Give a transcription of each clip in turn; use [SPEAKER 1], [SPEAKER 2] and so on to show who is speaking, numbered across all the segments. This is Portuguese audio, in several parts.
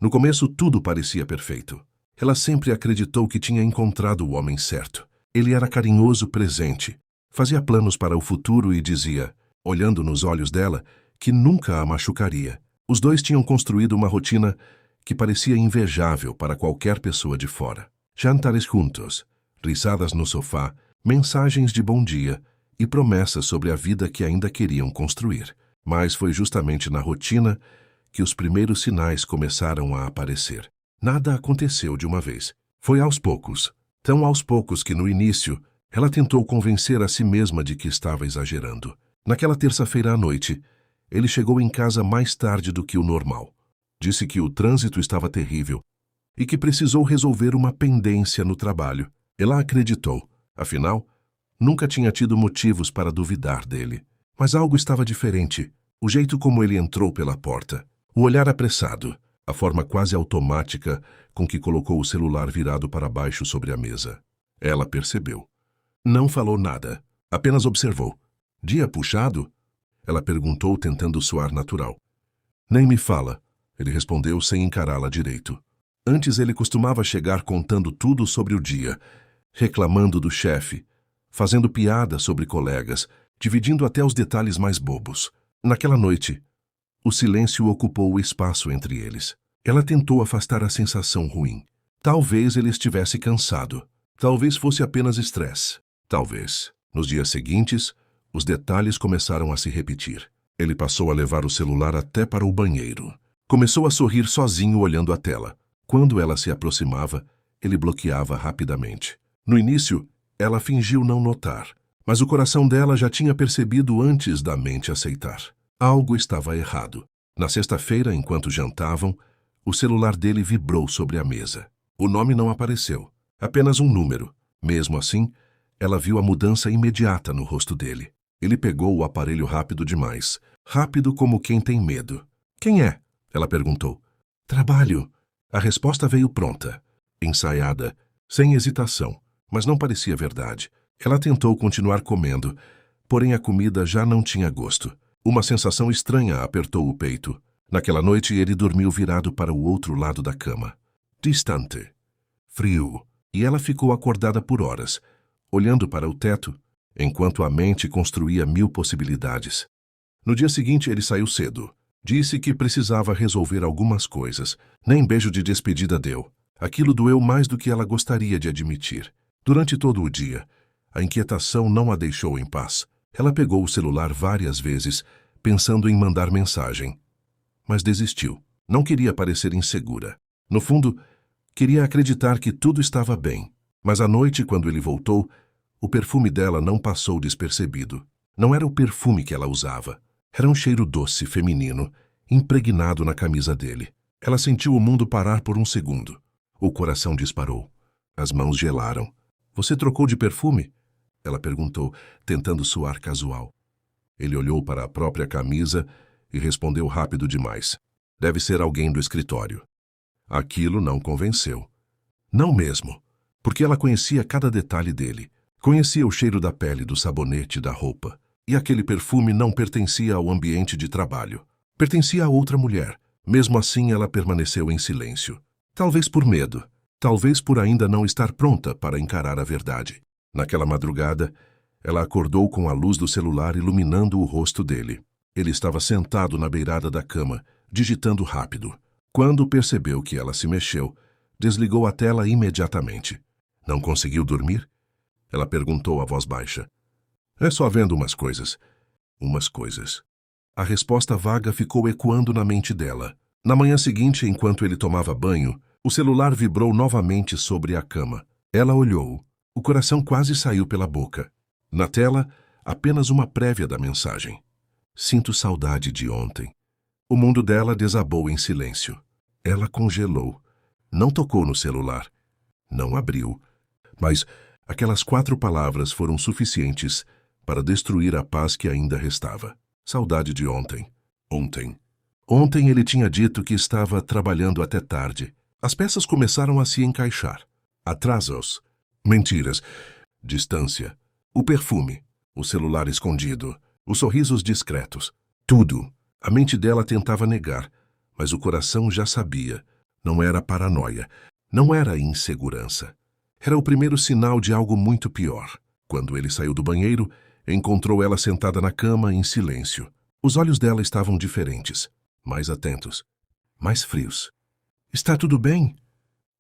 [SPEAKER 1] No começo, tudo parecia perfeito. Ela sempre acreditou que tinha encontrado o homem certo. Ele era carinhoso, presente, fazia planos para o futuro e dizia, olhando nos olhos dela, que nunca a machucaria. Os dois tinham construído uma rotina que parecia invejável para qualquer pessoa de fora. Jantares juntos, risadas no sofá, mensagens de bom dia e promessas sobre a vida que ainda queriam construir. Mas foi justamente na rotina que os primeiros sinais começaram a aparecer. Nada aconteceu de uma vez. Foi aos poucos, tão aos poucos que no início ela tentou convencer a si mesma de que estava exagerando. Naquela terça-feira à noite, ele chegou em casa mais tarde do que o normal. Disse que o trânsito estava terrível e que precisou resolver uma pendência no trabalho. Ela acreditou, afinal, nunca tinha tido motivos para duvidar dele. Mas algo estava diferente. O jeito como ele entrou pela porta, o olhar apressado, a forma quase automática com que colocou o celular virado para baixo sobre a mesa. Ela percebeu. Não falou nada, apenas observou. Dia puxado? Ela perguntou, tentando soar natural. Nem me fala, ele respondeu sem encará-la direito. Antes ele costumava chegar contando tudo sobre o dia, reclamando do chefe, fazendo piada sobre colegas, dividindo até os detalhes mais bobos. Naquela noite, o silêncio ocupou o espaço entre eles. Ela tentou afastar a sensação ruim. Talvez ele estivesse cansado. Talvez fosse apenas estresse. Talvez. Nos dias seguintes, os detalhes começaram a se repetir. Ele passou a levar o celular até para o banheiro. Começou a sorrir sozinho olhando a tela. Quando ela se aproximava, ele bloqueava rapidamente. No início, ela fingiu não notar, mas o coração dela já tinha percebido antes da mente aceitar. Algo estava errado. Na sexta-feira, enquanto jantavam, o celular dele vibrou sobre a mesa. O nome não apareceu, apenas um número. Mesmo assim, ela viu a mudança imediata no rosto dele. Ele pegou o aparelho rápido demais, rápido como quem tem medo. Quem é? Ela perguntou. Trabalho. A resposta veio pronta, ensaiada, sem hesitação, mas não parecia verdade. Ela tentou continuar comendo, porém a comida já não tinha gosto. Uma sensação estranha apertou o peito. Naquela noite ele dormiu virado para o outro lado da cama. Distante. Frio. E ela ficou acordada por horas, olhando para o teto, enquanto a mente construía 1000 possibilidades. No dia seguinte ele saiu cedo. Disse que precisava resolver algumas coisas. Nem beijo de despedida deu. Aquilo doeu mais do que ela gostaria de admitir. Durante todo o dia, a inquietação não a deixou em paz. Ela pegou o celular várias vezes, pensando em mandar mensagem. Mas desistiu. Não queria parecer insegura. No fundo, queria acreditar que tudo estava bem. Mas à noite, quando ele voltou, o perfume dela não passou despercebido. Não era o perfume que ela usava. Era um cheiro doce, feminino, impregnado na camisa dele. Ela sentiu o mundo parar por um segundo. O coração disparou. As mãos gelaram. Você trocou de perfume? Ela perguntou, tentando soar casual. Ele olhou para a própria camisa e respondeu rápido demais. Deve ser alguém do escritório. Aquilo não convenceu. Não mesmo, porque ela conhecia cada detalhe dele. Conhecia o cheiro da pele, do sabonete, da roupa. E aquele perfume não pertencia ao ambiente de trabalho. Pertencia a outra mulher. Mesmo assim, ela permaneceu em silêncio. Talvez por medo. Talvez por ainda não estar pronta para encarar a verdade. Naquela madrugada, ela acordou com a luz do celular iluminando o rosto dele. Ele estava sentado na beirada da cama, digitando rápido. Quando percebeu que ela se mexeu, desligou a tela imediatamente. Não conseguiu dormir? Ela perguntou a voz baixa. É só vendo umas coisas. Umas coisas. A resposta vaga ficou ecoando na mente dela. Na manhã seguinte, enquanto ele tomava banho, o celular vibrou novamente sobre a cama. Ela olhou. O coração quase saiu pela boca. Na tela, apenas uma prévia da mensagem. Sinto saudade de ontem. O mundo dela desabou em silêncio. Ela congelou. Não tocou no celular. Não abriu. Mas aquelas 4 palavras foram suficientes para destruir a paz que ainda restava. Saudade de ontem. Ontem. Ontem ele tinha dito que estava trabalhando até tarde. As peças começaram a se encaixar. Atrasos. Mentiras. Distância. O perfume. O celular escondido. Os sorrisos discretos. Tudo. A mente dela tentava negar, mas o coração já sabia. Não era paranoia. Não era insegurança. Era o primeiro sinal de algo muito pior. Quando ele saiu do banheiro, encontrou ela sentada na cama em silêncio. Os olhos dela estavam diferentes, mais atentos, mais frios. "Está tudo bem?"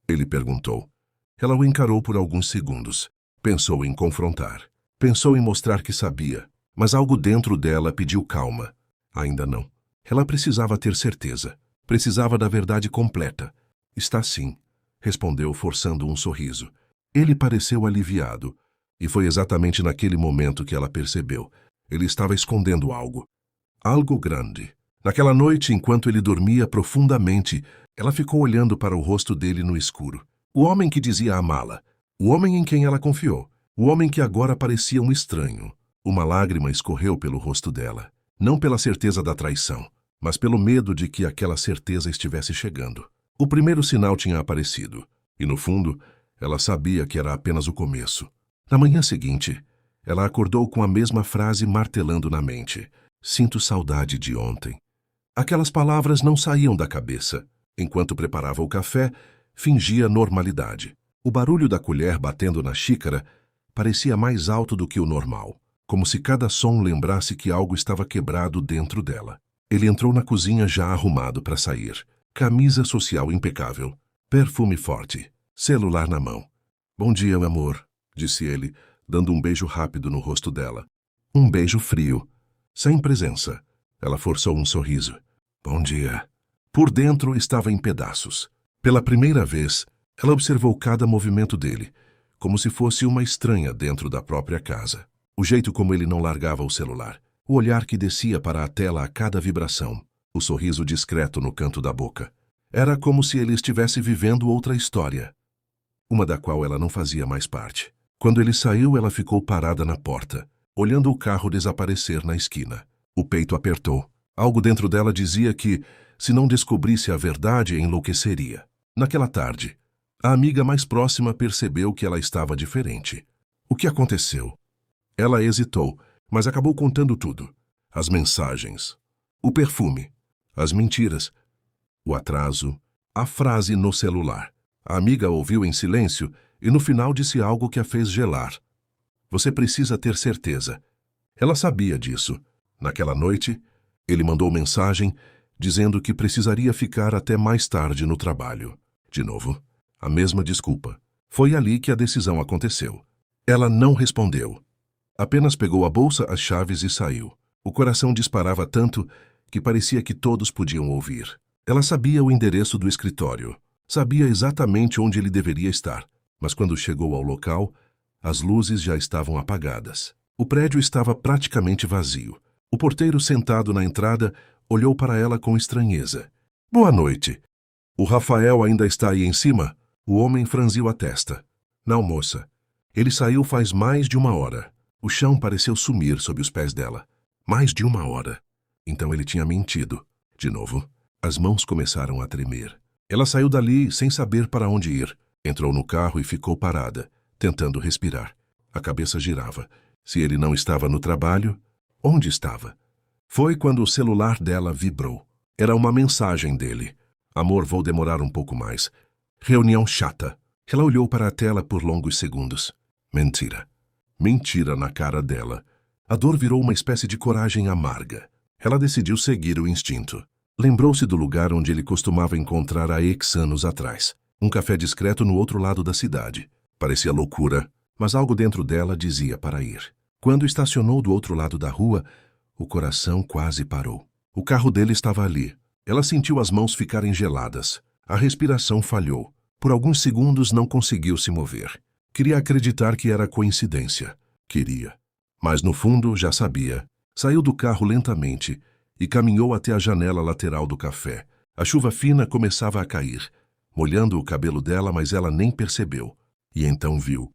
[SPEAKER 1] ele perguntou. Ela o encarou por alguns segundos. Pensou em confrontar. Pensou em mostrar que sabia. Mas algo dentro dela pediu calma. Ainda não. Ela precisava ter certeza. Precisava da verdade completa. "Está sim", respondeu, forçando um sorriso. Ele pareceu aliviado. E foi exatamente naquele momento que ela percebeu. Ele estava escondendo algo. Algo grande. Naquela noite, enquanto ele dormia profundamente, ela ficou olhando para o rosto dele no escuro. O homem que dizia amá-la. O homem em quem ela confiou. O homem que agora parecia um estranho. Uma lágrima escorreu pelo rosto dela. Não pela certeza da traição, mas pelo medo de que aquela certeza estivesse chegando. O primeiro sinal tinha aparecido. E, no fundo, ela sabia que era apenas o começo. Na manhã seguinte, ela acordou com a mesma frase martelando na mente. "Sinto saudade de ontem." Aquelas palavras não saíam da cabeça. Enquanto preparava o café, fingia normalidade. O barulho da colher batendo na xícara parecia mais alto do que o normal, como se cada som lembrasse que algo estava quebrado dentro dela. Ele entrou na cozinha já arrumado para sair. Camisa social impecável, perfume forte, celular na mão. "Bom dia, meu amor", disse ele, dando um beijo rápido no rosto dela. Um beijo frio, sem presença. Ela forçou um sorriso. "Bom dia." Por dentro estava em pedaços. Pela primeira vez, ela observou cada movimento dele, como se fosse uma estranha dentro da própria casa. O jeito como ele não largava o celular, o olhar que descia para a tela a cada vibração, o sorriso discreto no canto da boca. Era como se ele estivesse vivendo outra história, uma da qual ela não fazia mais parte. Quando ele saiu, ela ficou parada na porta, olhando o carro desaparecer na esquina. O peito apertou. Algo dentro dela dizia que, se não descobrisse a verdade, enlouqueceria. Naquela tarde, a amiga mais próxima percebeu que ela estava diferente. O que aconteceu? Ela hesitou, mas acabou contando tudo. As mensagens, o perfume, as mentiras, o atraso, a frase no celular. A amiga ouviu em silêncio e no final disse algo que a fez gelar. "Você precisa ter certeza." Ela sabia disso. Naquela noite, ele mandou mensagem dizendo que precisaria ficar até mais tarde no trabalho. De novo, a mesma desculpa. Foi ali que a decisão aconteceu. Ela não respondeu. Apenas pegou a bolsa, as chaves e saiu. O coração disparava tanto que parecia que todos podiam ouvir. Ela sabia o endereço do escritório. Sabia exatamente onde ele deveria estar. Mas quando chegou ao local, as luzes já estavam apagadas. O prédio estava praticamente vazio. O porteiro, sentado na entrada, olhou para ela com estranheza. "Boa noite. O Rafael ainda está aí em cima?" O homem franziu a testa. "Não, moça. Ele saiu faz mais de 1 hora." O chão pareceu sumir sob os pés dela. Mais de 1 hora. Então ele tinha mentido. De novo, as mãos começaram a tremer. Ela saiu dali sem saber para onde ir. Entrou no carro e ficou parada, tentando respirar. A cabeça girava. Se ele não estava no trabalho, onde estava? Foi quando o celular dela vibrou. Era uma mensagem dele. "Amor, vou demorar um pouco mais. Reunião chata." Ela olhou para a tela por longos segundos. Mentira. Mentira na cara dela. A dor virou uma espécie de coragem amarga. Ela decidiu seguir o instinto. Lembrou-se do lugar onde ele costumava encontrar a ex anos atrás. Um café discreto no outro lado da cidade. Parecia loucura, mas algo dentro dela dizia para ir. Quando estacionou do outro lado da rua, o coração quase parou. O carro dele estava ali. Ela sentiu as mãos ficarem geladas. A respiração falhou. Por alguns segundos não conseguiu se mover. Queria acreditar que era coincidência. Queria. Mas no fundo já sabia. Saiu do carro lentamente e caminhou até a janela lateral do café. A chuva fina começava a cair, molhando o cabelo dela, mas ela nem percebeu. E então viu.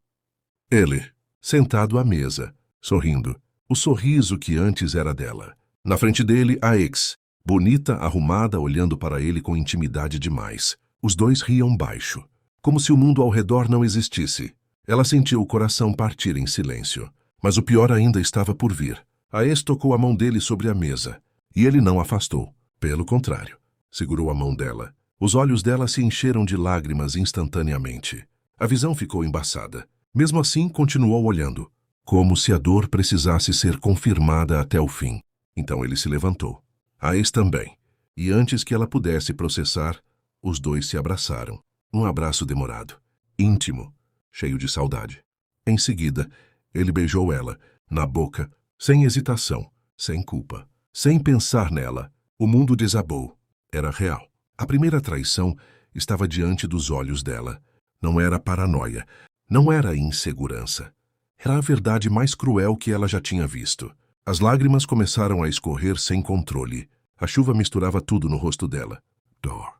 [SPEAKER 1] Ele, sentado à mesa, sorrindo. O sorriso que antes era dela. Na frente dele, a ex, bonita, arrumada, olhando para ele com intimidade demais. Os dois riam baixo, como se o mundo ao redor não existisse. Ela sentiu o coração partir em silêncio. Mas o pior ainda estava por vir. A ex tocou a mão dele sobre a mesa, e ele não afastou. Pelo contrário, segurou a mão dela. Os olhos dela se encheram de lágrimas instantaneamente. A visão ficou embaçada. Mesmo assim, continuou olhando, como se a dor precisasse ser confirmada até o fim. Então ele se levantou. A ex também. E antes que ela pudesse processar, os dois se abraçaram. Um abraço demorado, íntimo, cheio de saudade. Em seguida, ele beijou ela, na boca, sem hesitação, sem culpa, sem pensar nela. O mundo desabou. Era real. A primeira traição estava diante dos olhos dela. Não era paranoia, não era insegurança. Era a verdade mais cruel que ela já tinha visto. As lágrimas começaram a escorrer sem controle. A chuva misturava tudo no rosto dela. Dor.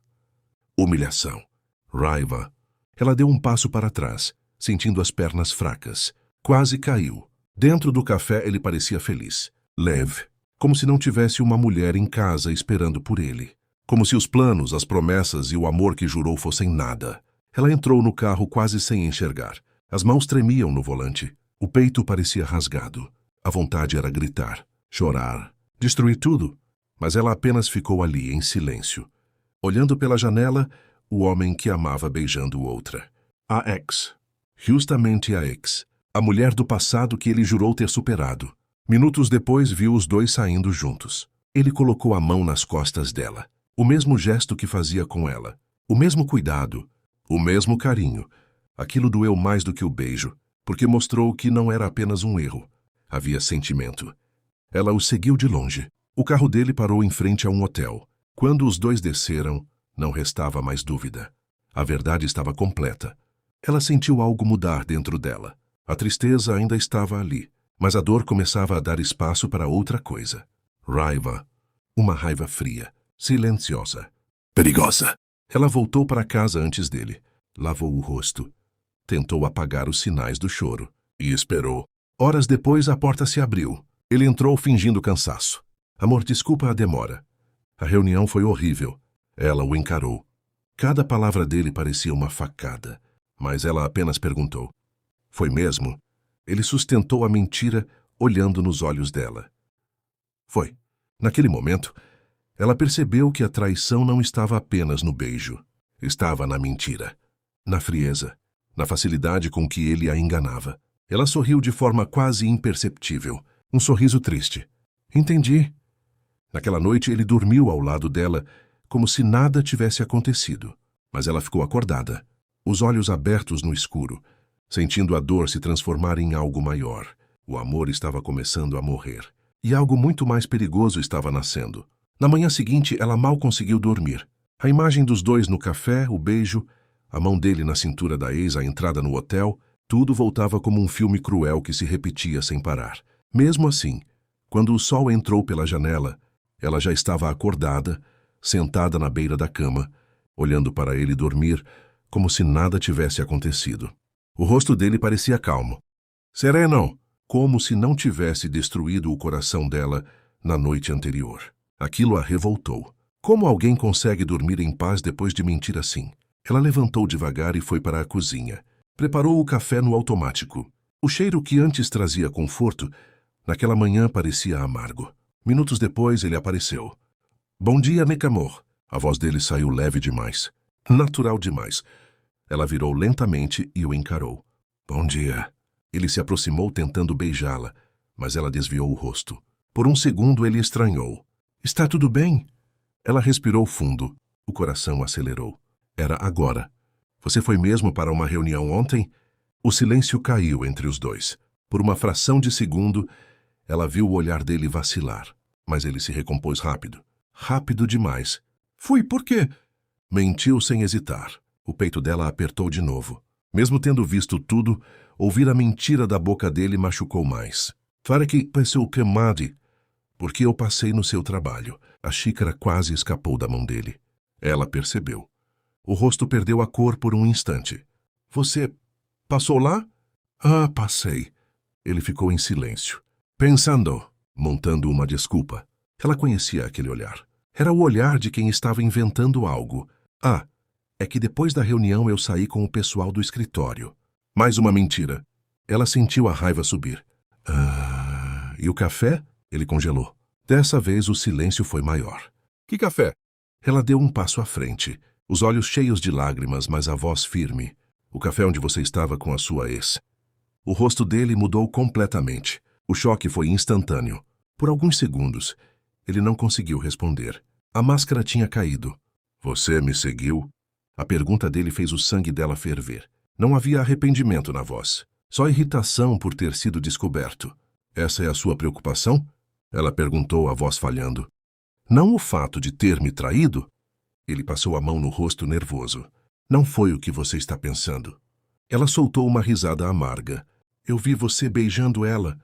[SPEAKER 1] Humilhação. Raiva. Ela deu um passo para trás, sentindo as pernas fracas. Quase caiu. Dentro do café ele parecia feliz. Leve. Como se não tivesse uma mulher em casa esperando por ele. Como se os planos, as promessas e o amor que jurou fossem nada. Ela entrou no carro quase sem enxergar. As mãos tremiam no volante. O peito parecia rasgado. A vontade era gritar, chorar, destruir tudo. Mas ela apenas ficou ali, em silêncio. Olhando pela janela, o homem que amava beijando outra. A ex. Justamente a ex. A mulher do passado que ele jurou ter superado. Minutos depois, viu os dois saindo juntos. Ele colocou a mão nas costas dela. O mesmo gesto que fazia com ela. O mesmo cuidado. O mesmo carinho. Aquilo doeu mais do que o beijo, porque mostrou que não era apenas um erro. Havia sentimento. Ela o seguiu de longe. O carro dele parou em frente a um hotel. Quando os dois desceram, não restava mais dúvida. A verdade estava completa. Ela sentiu algo mudar dentro dela. A tristeza ainda estava ali, mas a dor começava a dar espaço para outra coisa. Raiva. Uma raiva fria, silenciosa, perigosa. Ela voltou para casa antes dele. Lavou o rosto. Tentou apagar os sinais do choro. E esperou. Horas depois, a porta se abriu. Ele entrou fingindo cansaço. Amor, desculpa a demora. A reunião foi horrível. Ela o encarou. Cada palavra dele parecia uma facada. Mas ela apenas perguntou. Foi mesmo? Ele sustentou a mentira, olhando nos olhos dela. Foi. Naquele momento, ela percebeu que a traição não estava apenas no beijo. Estava na mentira. Na frieza. Na facilidade com que ele a enganava. Ela sorriu de forma quase imperceptível. Um sorriso triste. Entendi. Naquela noite ele dormiu ao lado dela, como se nada tivesse acontecido. Mas ela ficou acordada, os olhos abertos no escuro, sentindo a dor se transformar em algo maior. O amor estava começando a morrer. E algo muito mais perigoso estava nascendo. Na manhã seguinte, ela mal conseguiu dormir. A imagem dos dois no café, o beijo, a mão dele na cintura da ex, a entrada no hotel, tudo voltava como um filme cruel que se repetia sem parar. Mesmo assim, quando o sol entrou pela janela, ela já estava acordada, sentada na beira da cama, olhando para ele dormir, como se nada tivesse acontecido. O rosto dele parecia calmo. Sereno, como se não tivesse destruído o coração dela na noite anterior. Aquilo a revoltou. Como alguém consegue dormir em paz depois de mentir assim? Ela levantou devagar e foi para a cozinha. Preparou o café no automático. O cheiro que antes trazia conforto, naquela manhã parecia amargo. Minutos depois ele apareceu. Bom dia, Necamor. A voz dele saiu leve demais. Natural demais. Ela virou lentamente e o encarou. Bom dia. Ele se aproximou tentando beijá-la, mas ela desviou o rosto. Por um segundo ele estranhou. Está tudo bem? Ela respirou fundo. O coração acelerou. Era agora. Você foi mesmo para uma reunião ontem? O silêncio caiu entre os dois. Por uma fração de segundo, ela viu o olhar dele vacilar, mas ele se recompôs rápido. Rápido demais. Fui, por quê? Mentiu sem hesitar. O peito dela apertou de novo. Mesmo tendo visto tudo, ouvir a mentira da boca dele machucou mais. Para que pensou que made, porque eu passei no seu trabalho. A xícara quase escapou da mão dele. Ela percebeu. O rosto perdeu a cor por um instante. Você passou lá? Ah, passei. Ele ficou em silêncio, pensando, montando uma desculpa. Ela conhecia aquele olhar. Era o olhar de quem estava inventando algo. Ah, é que depois da reunião eu saí com o pessoal do escritório. Mais uma mentira. Ela sentiu a raiva subir. Ah, e o café? Ele congelou. Dessa vez o silêncio foi maior. Que café? Ela deu um passo à frente. Os olhos cheios de lágrimas, mas a voz firme. O café onde você estava com a sua ex. O rosto dele mudou completamente. O choque foi instantâneo. Por alguns segundos, ele não conseguiu responder. A máscara tinha caído. Você me seguiu? A pergunta dele fez o sangue dela ferver. Não havia arrependimento na voz. Só irritação por ter sido descoberto. Essa é a sua preocupação? Ela perguntou, a voz falhando. Não o fato de ter me traído? Ele passou a mão no rosto nervoso. Não foi o que você está pensando. Ela soltou uma risada amarga. Eu vi você beijando ela.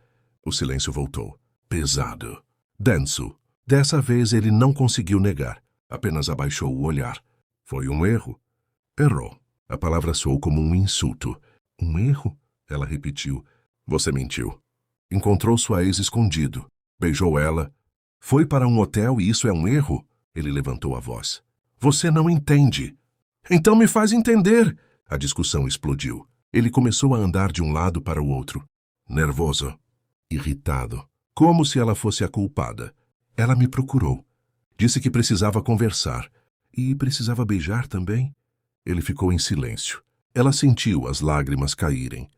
[SPEAKER 1] O silêncio voltou. Pesado. Denso. Dessa vez ele não conseguiu negar. Apenas abaixou o olhar. Foi um erro. Errou. A palavra soou como um insulto. Um erro? Ela repetiu. Você mentiu. Encontrou sua ex escondido. Beijou ela. Foi para um hotel e isso é um erro? Ele levantou a voz. Você não entende. Então me faz entender. A discussão explodiu. Ele começou a andar de um lado para o outro. Nervoso. Irritado. Como se ela fosse a culpada. Ela me procurou. Disse que precisava conversar. E precisava beijar também? Ele ficou em silêncio. Ela sentiu as lágrimas caírem.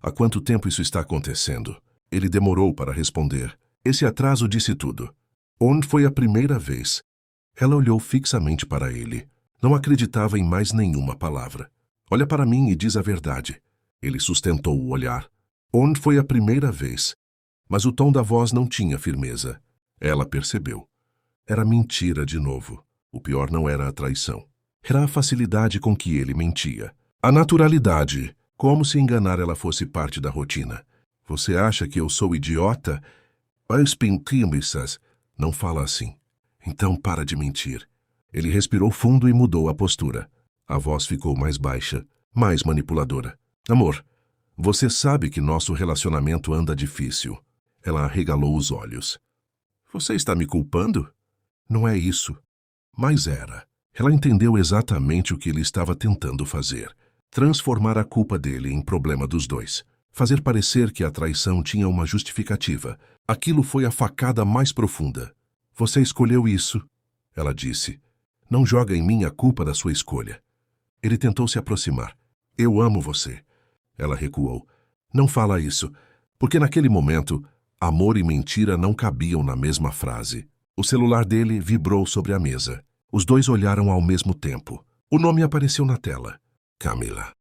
[SPEAKER 1] Há quanto tempo isso está acontecendo? Ele demorou para responder. Esse atraso disse tudo. Onde foi a primeira vez? Ela olhou fixamente para ele. Não acreditava em mais nenhuma palavra. Olha para mim e diz a verdade. Ele sustentou o olhar. Onde foi a primeira vez? Mas o tom da voz não tinha firmeza. Ela percebeu. Era mentira de novo. O pior não era a traição. Era a facilidade com que ele mentia. A naturalidade, como se enganar ela fosse parte da rotina. Você acha que eu sou idiota? Não fala assim. Então para de mentir. Ele respirou fundo e mudou a postura. A voz ficou mais baixa, mais manipuladora. Amor, você sabe que nosso relacionamento anda difícil. Ela arregalou os olhos. Você está me culpando? Não é isso. Mas era. Ela entendeu exatamente o que ele estava tentando fazer. Transformar a culpa dele em problema dos dois. Fazer parecer que a traição tinha uma justificativa. Aquilo foi a facada mais profunda. Você escolheu isso, ela disse. Não joga em mim a culpa da sua escolha. Ele tentou se aproximar. Eu amo você. Ela recuou. Não fala isso, porque naquele momento, amor e mentira não cabiam na mesma frase. O celular dele vibrou sobre a mesa. Os dois olharam ao mesmo tempo. O nome apareceu na tela. Camila.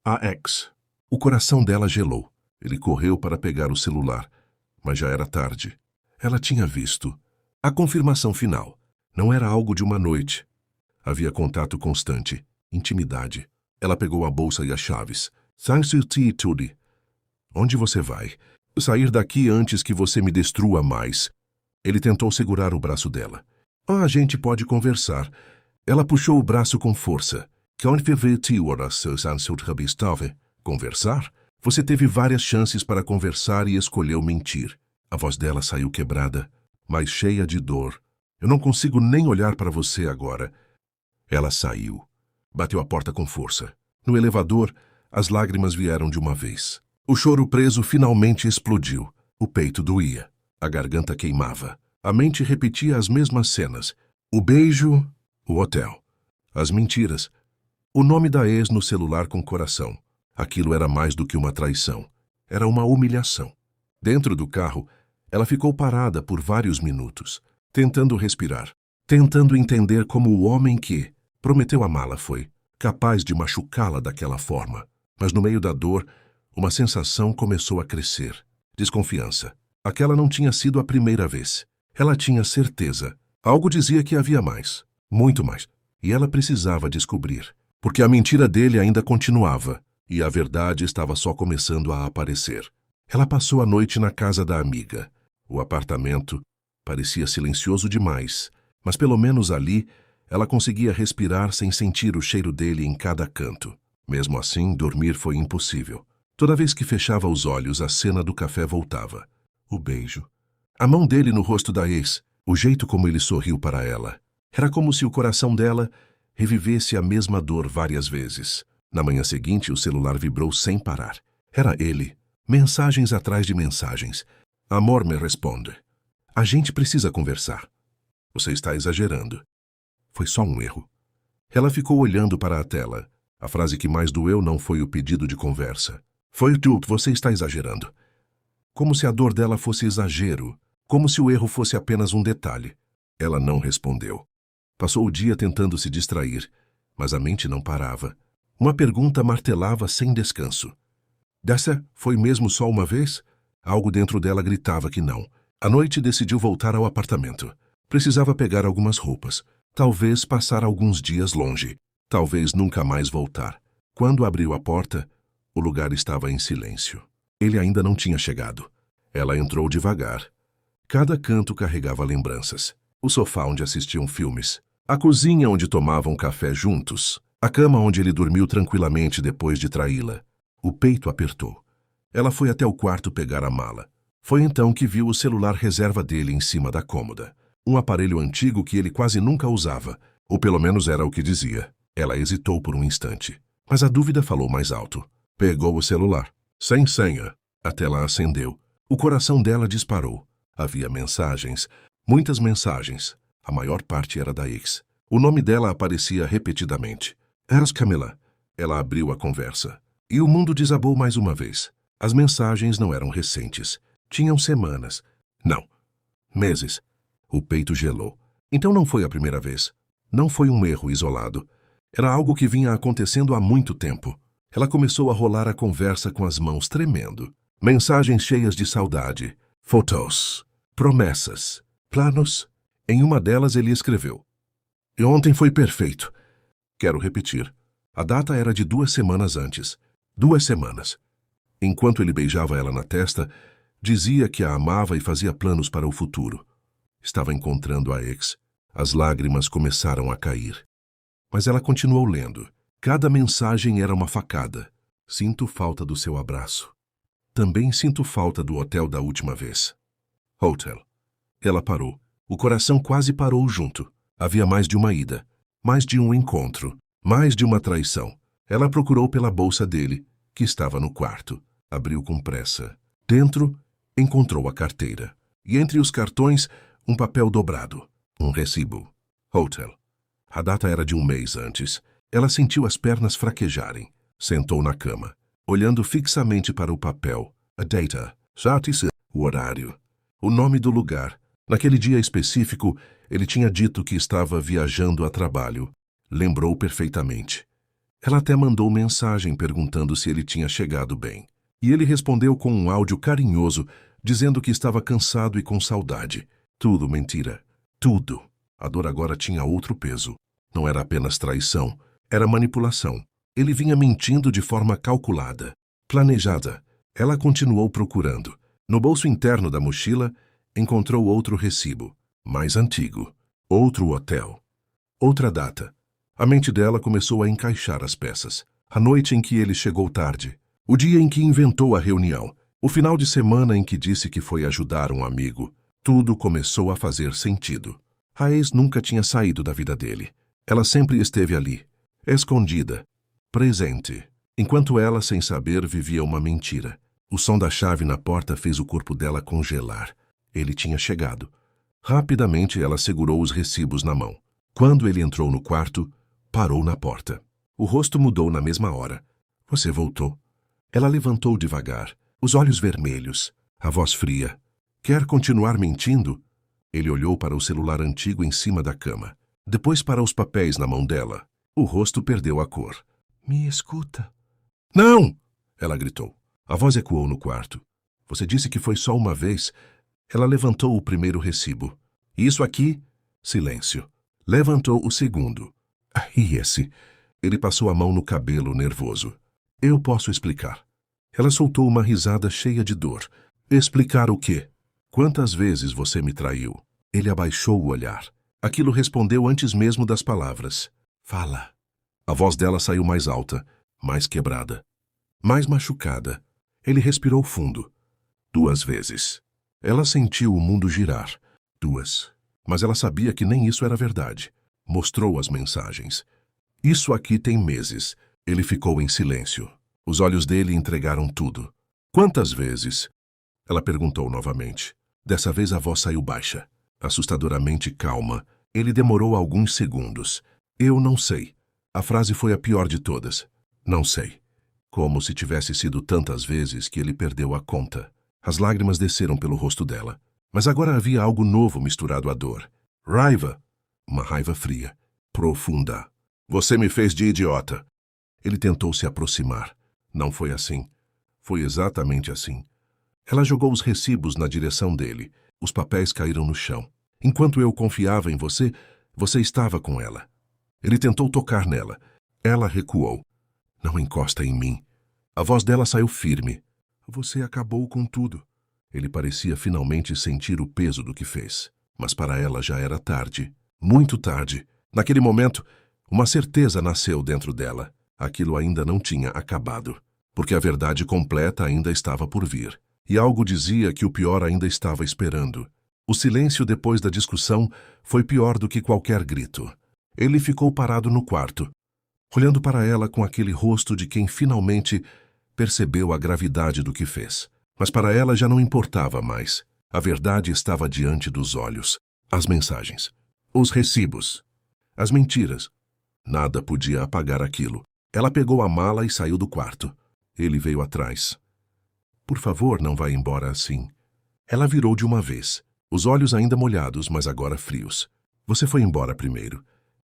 [SPEAKER 1] A ex. O coração dela gelou. Ele correu para pegar o celular, mas já era tarde. Ela tinha visto. A confirmação final. Não era algo de uma noite. Havia contato constante, intimidade. Ela pegou a bolsa e as chaves. Onde você vai? Sair daqui antes que você me destrua mais. Ele tentou segurar o braço dela. A gente pode conversar. Ela puxou o braço com força. Conversar? Você teve várias chances para conversar e escolheu mentir. A voz dela saiu quebrada, mas cheia de dor. Eu não consigo nem olhar para você agora. Ela saiu. Bateu a porta com força. No elevador, as lágrimas vieram de uma vez. O choro preso finalmente explodiu. O peito doía. A garganta queimava. A mente repetia as mesmas cenas. O beijo, o hotel. As mentiras. O nome da ex no celular com coração. Aquilo era mais do que uma traição. Era uma humilhação. Dentro do carro, ela ficou parada por vários minutos, tentando respirar, tentando entender como o homem que prometeu amá-la foi capaz de machucá-la daquela forma. Mas no meio da dor, uma sensação começou a crescer. Desconfiança. Aquela não tinha sido a primeira vez. Ela tinha certeza. Algo dizia que havia mais. Muito mais. E ela precisava descobrir. Porque a mentira dele ainda continuava. E a verdade estava só começando a aparecer. Ela passou a noite na casa da amiga. O apartamento parecia silencioso demais, mas pelo menos ali ela conseguia respirar sem sentir o cheiro dele em cada canto. Mesmo assim, dormir foi impossível. Toda vez que fechava os olhos, a cena do café voltava. O beijo. A mão dele no rosto da ex, o jeito como ele sorriu para ela. Era como se o coração dela revivesse a mesma dor várias vezes. Na manhã seguinte, o celular vibrou sem parar. Era ele. Mensagens atrás de mensagens. Amor, me responde. A gente precisa conversar. Você está exagerando. Foi só um erro. Ela ficou olhando para a tela. A frase que mais doeu não foi o pedido de conversa. Foi tu, você está exagerando. Como se a dor dela fosse exagero, como se o erro fosse apenas um detalhe. Ela não respondeu. Passou o dia tentando se distrair, mas a mente não parava. Uma pergunta martelava sem descanso. Dessa foi mesmo só uma vez? Algo dentro dela gritava que não. À noite decidiu voltar ao apartamento. Precisava pegar algumas roupas. Talvez passar alguns dias longe. Talvez nunca mais voltar. Quando abriu a porta, o lugar estava em silêncio. Ele ainda não tinha chegado. Ela entrou devagar. Cada canto carregava lembranças. O sofá onde assistiam filmes. A cozinha onde tomavam café juntos. A cama onde ele dormiu tranquilamente depois de traí-la. O peito apertou. Ela foi até o quarto pegar a mala. Foi então que viu o celular reserva dele em cima da cômoda. Um aparelho antigo que ele quase nunca usava, ou pelo menos era o que dizia. Ela hesitou por um instante, mas a dúvida falou mais alto. Pegou o celular. Sem senha. A tela acendeu. O coração dela disparou. Havia mensagens. Muitas mensagens. A maior parte era da ex. O nome dela aparecia repetidamente. Eras Camila. Ela abriu a conversa. E o mundo desabou mais uma vez. As mensagens não eram recentes. Tinham semanas. Não. Meses. O peito gelou. Então não foi a primeira vez. Não foi um erro isolado. Era algo que vinha acontecendo há muito tempo. Ela começou a rolar a conversa com as mãos tremendo. Mensagens cheias de saudade. Fotos. Promessas. Planos. Em uma delas ele escreveu. E ontem foi perfeito. Quero repetir. A data era de 2 semanas antes. 2 semanas. Enquanto ele beijava ela na testa, dizia que a amava e fazia planos para o futuro. Estava encontrando a ex. As lágrimas começaram a cair. Mas ela continuou lendo. Cada mensagem era uma facada. Sinto falta do seu abraço. Também sinto falta do hotel da última vez. Hotel. Ela parou. O coração quase parou junto. Havia mais de uma ida. Mais de um encontro. Mais de uma traição. Ela procurou pela bolsa dele, que estava no quarto. Abriu com pressa. Dentro, encontrou a carteira. E entre os cartões, um papel dobrado. Um recibo. Hotel. A data era de 1 mês antes. Ela sentiu as pernas fraquejarem. Sentou na cama, olhando fixamente para o papel. A data. Já disse o horário. O nome do lugar. Naquele dia específico, ele tinha dito que estava viajando a trabalho. Lembrou perfeitamente. Ela até mandou mensagem perguntando se ele tinha chegado bem. E ele respondeu com um áudio carinhoso, dizendo que estava cansado e com saudade. Tudo mentira. Tudo. A dor agora tinha outro peso. Não era apenas traição, era manipulação. Ele vinha mentindo de forma calculada, planejada. Ela continuou procurando. No bolso interno da mochila, encontrou outro recibo, mais antigo. Outro hotel. Outra data. A mente dela começou a encaixar as peças. A noite em que ele chegou tarde. O dia em que inventou a reunião. O final de semana em que disse que foi ajudar um amigo. Tudo começou a fazer sentido. A ex nunca tinha saído da vida dele. Ela sempre esteve ali, escondida, presente, enquanto ela, sem saber, vivia uma mentira. O som da chave na porta fez o corpo dela congelar. Ele tinha chegado. Rapidamente ela segurou os recibos na mão. Quando ele entrou no quarto, parou na porta. O rosto mudou na mesma hora. Você voltou. Ela levantou devagar, os olhos vermelhos, a voz fria. Quer continuar mentindo? Ele olhou para o celular antigo em cima da cama, depois para os papéis na mão dela. O rosto perdeu a cor. Me escuta. Não! Ela gritou. A voz ecoou no quarto. Você disse que foi só uma vez. Ela levantou o primeiro recibo. Isso aqui? Silêncio. Levantou o segundo. E esse? Ele passou a mão no cabelo, nervoso. Eu posso explicar. Ela soltou uma risada cheia de dor. Explicar o quê? Quantas vezes você me traiu? Ele abaixou o olhar. Aquilo respondeu antes mesmo das palavras. Fala. A voz dela saiu mais alta, mais quebrada, mais machucada. Ele respirou fundo. 2 vezes. Ela sentiu o mundo girar. 2. Mas ela sabia que nem isso era verdade. Mostrou as mensagens. Isso aqui tem meses. Ele ficou em silêncio. Os olhos dele entregaram tudo. Quantas vezes? Ela perguntou novamente. Dessa vez a voz saiu baixa, assustadoramente calma. Ele demorou alguns segundos. Eu não sei. A frase foi a pior de todas. Não sei. Como se tivesse sido tantas vezes que ele perdeu a conta. As lágrimas desceram pelo rosto dela. Mas agora havia algo novo misturado à dor. Raiva. Uma raiva fria. Profunda. Você me fez de idiota. Ele tentou se aproximar. Não foi assim. Foi exatamente assim. Ela jogou os recibos na direção dele. Os papéis caíram no chão. Enquanto eu confiava em você, você estava com ela. Ele tentou tocar nela. Ela recuou. Não encosta em mim. A voz dela saiu firme. Você acabou com tudo. Ele parecia finalmente sentir o peso do que fez. Mas para ela já era tarde. Muito tarde. Naquele momento, uma certeza nasceu dentro dela. Aquilo ainda não tinha acabado. Porque a verdade completa ainda estava por vir. E algo dizia que o pior ainda estava esperando. O silêncio depois da discussão foi pior do que qualquer grito. Ele ficou parado no quarto, olhando para ela com aquele rosto de quem finalmente percebeu a gravidade do que fez. Mas para ela já não importava mais. A verdade estava diante dos olhos. As mensagens, os recibos, as mentiras. Nada podia apagar aquilo. Ela pegou a mala e saiu do quarto. Ele veio atrás. Por favor, não vá embora assim. Ela virou de uma vez, os olhos ainda molhados, mas agora frios. Você foi embora primeiro.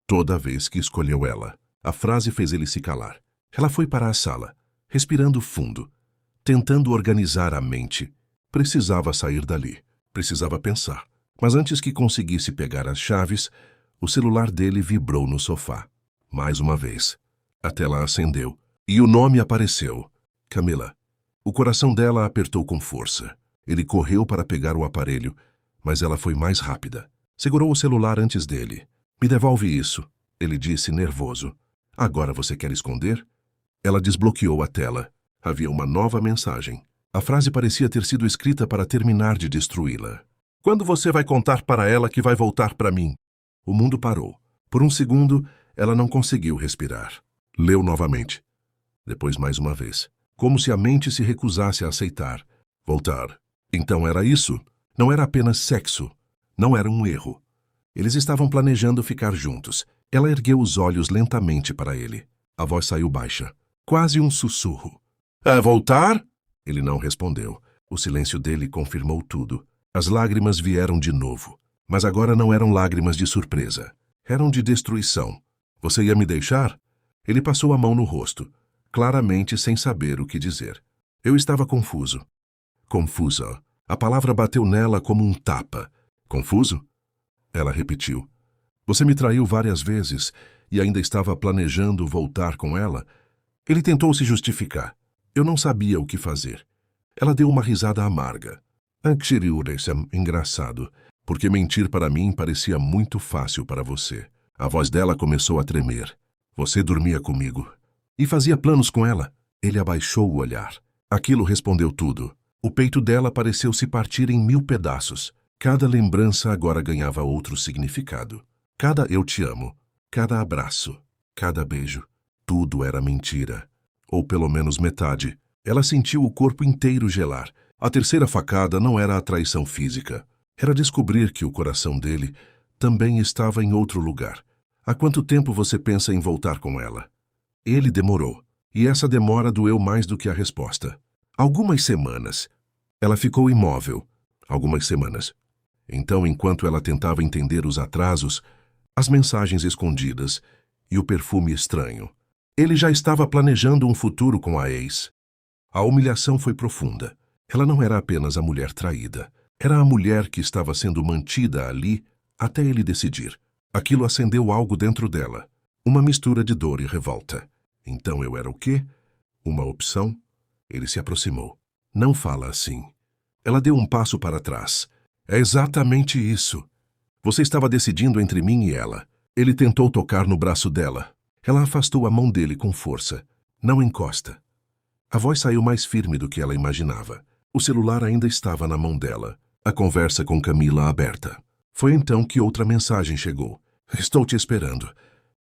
[SPEAKER 1] Toda vez que escolheu ela. A frase fez ele se calar. Ela foi para a sala, respirando fundo, tentando organizar a mente. Precisava sair dali. Precisava pensar. Mas antes que conseguisse pegar as chaves, o celular dele vibrou no sofá. Mais uma vez. A tela acendeu. E o nome apareceu. Camila. O coração dela apertou com força. Ele correu para pegar o aparelho, mas ela foi mais rápida. Segurou o celular antes dele. Me devolve isso, ele disse nervoso. Agora você quer esconder? Ela desbloqueou a tela. Havia uma nova mensagem. A frase parecia ter sido escrita para terminar de destruí-la. Quando você vai contar para ela que vai voltar para mim? O mundo parou. Por um segundo, ela não conseguiu respirar. Leu novamente. Depois mais uma vez. Como se a mente se recusasse a aceitar. Voltar. Então era isso. Não era apenas sexo. Não era um erro. Eles estavam planejando ficar juntos. Ela ergueu os olhos lentamente para ele. A voz saiu baixa. Quase um sussurro. É voltar? Ele não respondeu. O silêncio dele confirmou tudo. As lágrimas vieram de novo. Mas agora não eram lágrimas de surpresa. Eram de destruição. Você ia me deixar? Ele passou a mão no rosto, claramente sem saber o que dizer. Eu estava confuso. Confusa. A palavra bateu nela como um tapa. Confuso? Ela repetiu. Você me traiu várias vezes e ainda estava planejando voltar com ela? Ele tentou se justificar. Eu não sabia o que fazer. Ela deu uma risada amarga. Engraçado, porque mentir para mim parecia muito fácil para você. A voz dela começou a tremer. Você dormia comigo. E fazia planos com ela. Ele abaixou o olhar. Aquilo respondeu tudo. O peito dela pareceu se partir em 1000 pedaços. Cada lembrança agora ganhava outro significado. Cada eu te amo, cada abraço, cada beijo. Tudo era mentira. Ou pelo menos metade. Ela sentiu o corpo inteiro gelar. A terceira facada não era a traição física. Era descobrir que o coração dele também estava em outro lugar. Há quanto tempo você pensa em voltar com ela? Ele demorou. E essa demora doeu mais do que a resposta. Algumas semanas. Ela ficou imóvel. Algumas semanas. Então, enquanto ela tentava entender os atrasos, as mensagens escondidas e o perfume estranho, ele já estava planejando um futuro com a ex. A humilhação foi profunda. Ela não era apenas a mulher traída. Era a mulher que estava sendo mantida ali até ele decidir. Aquilo acendeu algo dentro dela. Uma mistura de dor e revolta. Então eu era o quê? Uma opção? Ele se aproximou. Não fala assim. Ela deu um passo para trás. É exatamente isso. Você estava decidindo entre mim e ela. Ele tentou tocar no braço dela. Ela afastou a mão dele com força. Não encosta. A voz saiu mais firme do que ela imaginava. O celular ainda estava na mão dela. A conversa com Camila aberta. Foi então que outra mensagem chegou. Estou te esperando.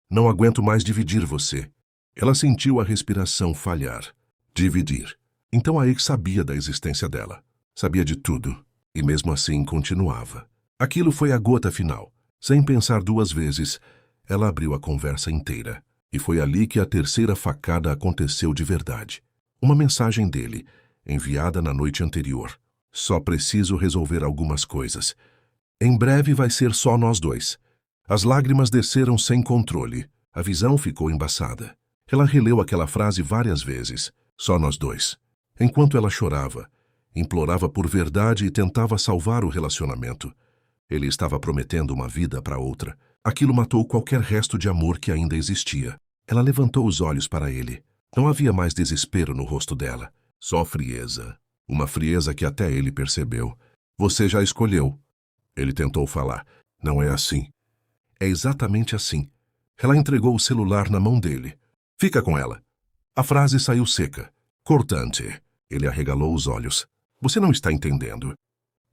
[SPEAKER 1] Não aguento mais dividir você. Ela sentiu a respiração falhar. Dividir. Então a ex sabia da existência dela. Sabia de tudo. E mesmo assim continuava. Aquilo foi a gota final. Sem pensar duas vezes, ela abriu a conversa inteira. E foi ali que a terceira facada aconteceu de verdade. Uma mensagem dele, enviada na noite anterior. Só preciso resolver algumas coisas. Em breve vai ser só nós dois. As lágrimas desceram sem controle. A visão ficou embaçada. Ela releu aquela frase várias vezes. Só nós dois. Enquanto ela chorava, implorava por verdade e tentava salvar o relacionamento. Ele estava prometendo uma vida para outra. Aquilo matou qualquer resto de amor que ainda existia. Ela levantou os olhos para ele. Não havia mais desespero no rosto dela. Só frieza. Uma frieza que até ele percebeu. Você já escolheu. Ele tentou falar. Não é assim. É exatamente assim. Ela entregou o celular na mão dele. Fica com ela. A frase saiu seca. Cortante. Ele arregalou os olhos. Você não está entendendo.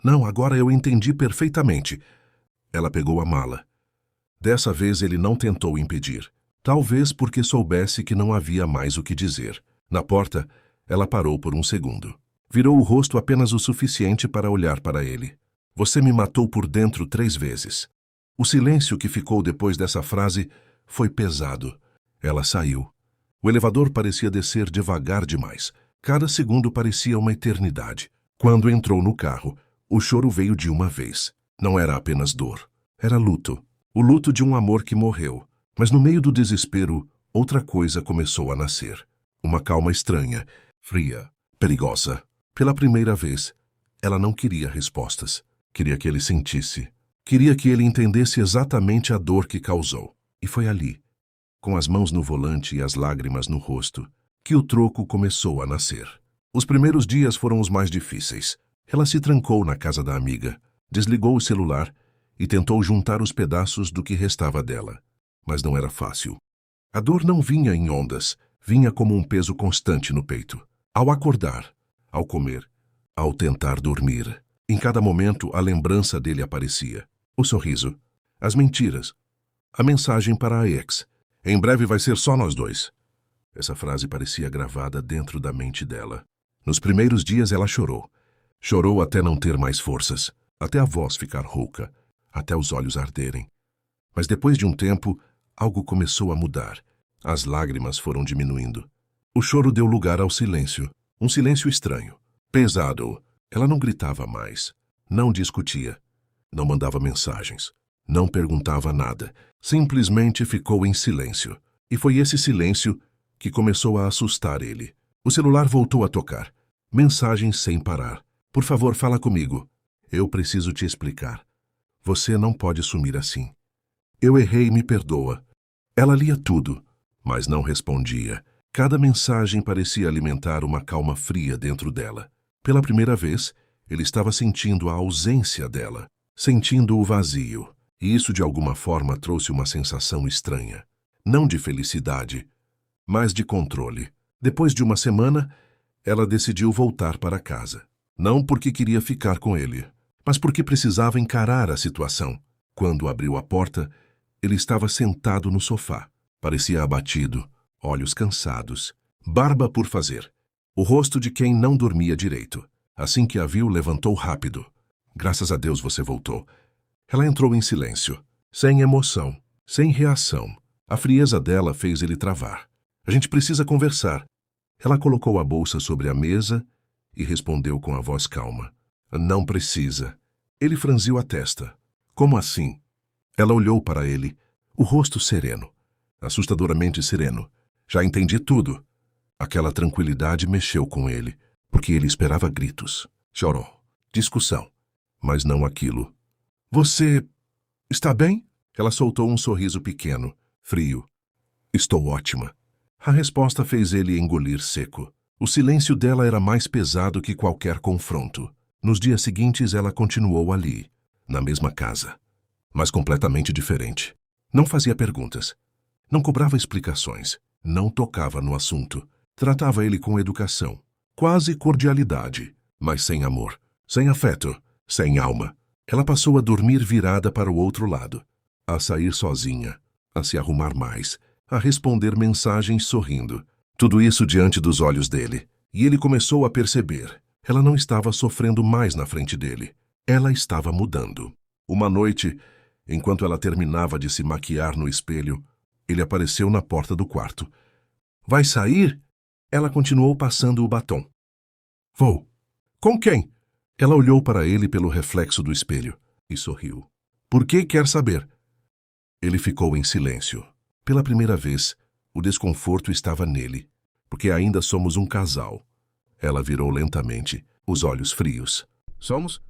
[SPEAKER 1] Não, agora eu entendi perfeitamente. Ela pegou a mala. Dessa vez ele não tentou impedir. Talvez porque soubesse que não havia mais o que dizer. Na porta, ela parou por um segundo. Virou o rosto apenas o suficiente para olhar para ele. Você me matou por dentro 3 vezes. O silêncio que ficou depois dessa frase foi pesado. Ela saiu. O elevador parecia descer devagar demais. Cada segundo parecia uma eternidade. Quando entrou no carro, o choro veio de uma vez. Não era apenas dor. Era luto. O luto de um amor que morreu. Mas no meio do desespero, outra coisa começou a nascer. Uma calma estranha, fria, perigosa. Pela primeira vez, ela não queria respostas. Queria que ele sentisse. Queria que ele entendesse exatamente a dor que causou. E foi ali, com as mãos no volante e as lágrimas no rosto, que o troco começou a nascer. Os primeiros dias foram os mais difíceis. Ela se trancou na casa da amiga, desligou o celular e tentou juntar os pedaços do que restava dela. Mas não era fácil. A dor não vinha em ondas, vinha como um peso constante no peito. Ao acordar, ao comer, ao tentar dormir, em cada momento a lembrança dele aparecia. O sorriso, as mentiras, a mensagem para a ex. Em breve vai ser só nós dois. Essa frase parecia gravada dentro da mente dela. Nos primeiros dias ela chorou. Chorou até não ter mais forças, até a voz ficar rouca, até os olhos arderem. Mas depois de um tempo, algo começou a mudar. As lágrimas foram diminuindo. O choro deu lugar ao silêncio. Um silêncio estranho, pesado. Ela não gritava mais, não discutia, não mandava mensagens, não perguntava nada. Simplesmente ficou em silêncio. E foi esse silêncio que começou a assustar ele. O celular voltou a tocar. Mensagens sem parar. Por favor, fala comigo. Eu preciso te explicar. Você não pode sumir assim. Eu errei, me perdoa. Ela lia tudo, mas não respondia. Cada mensagem parecia alimentar uma calma fria dentro dela. Pela primeira vez, ele estava sentindo a ausência dela, sentindo o vazio. E isso de alguma forma trouxe uma sensação estranha. Não de felicidade, mas de controle. Depois de uma semana, ela decidiu voltar para casa. Não porque queria ficar com ele, mas porque precisava encarar a situação. Quando abriu a porta, ele estava sentado no sofá. Parecia abatido, olhos cansados, barba por fazer. O rosto de quem não dormia direito. Assim que a viu, levantou rápido. Graças a Deus você voltou. Ela entrou em silêncio, sem emoção, sem reação. A frieza dela fez ele travar. A gente precisa conversar. Ela colocou a bolsa sobre a mesa e respondeu com a voz calma. Não precisa. Ele franziu a testa. Como assim? Ela olhou para ele, o rosto sereno, assustadoramente sereno. Já entendi tudo. Aquela tranquilidade mexeu com ele, porque ele esperava gritos. Chorou. Discussão. Mas não aquilo. Você está bem? Ela soltou um sorriso pequeno, frio. Estou ótima. A resposta fez ele engolir seco. O silêncio dela era mais pesado que qualquer confronto. Nos dias seguintes, ela continuou ali, na mesma casa, mas completamente diferente. Não fazia perguntas. Não cobrava explicações. Não tocava no assunto. Tratava ele com educação, quase cordialidade, mas sem amor, sem afeto, sem alma. Ela passou a dormir virada para o outro lado, a sair sozinha, a se arrumar mais, a responder mensagens sorrindo. Tudo isso diante dos olhos dele. E ele começou a perceber. Ela não estava sofrendo mais na frente dele. Ela estava mudando. Uma noite, enquanto ela terminava de se maquiar no espelho, Ele apareceu na porta do quarto. Vai sair? Ela continuou passando o batom. Vou. Com quem? Ela olhou para ele pelo reflexo do espelho e sorriu. Por que quer saber? Ele ficou em silêncio. Pela primeira vez, o desconforto estava nele, porque ainda somos um casal. Ela virou lentamente, os olhos frios. Somos?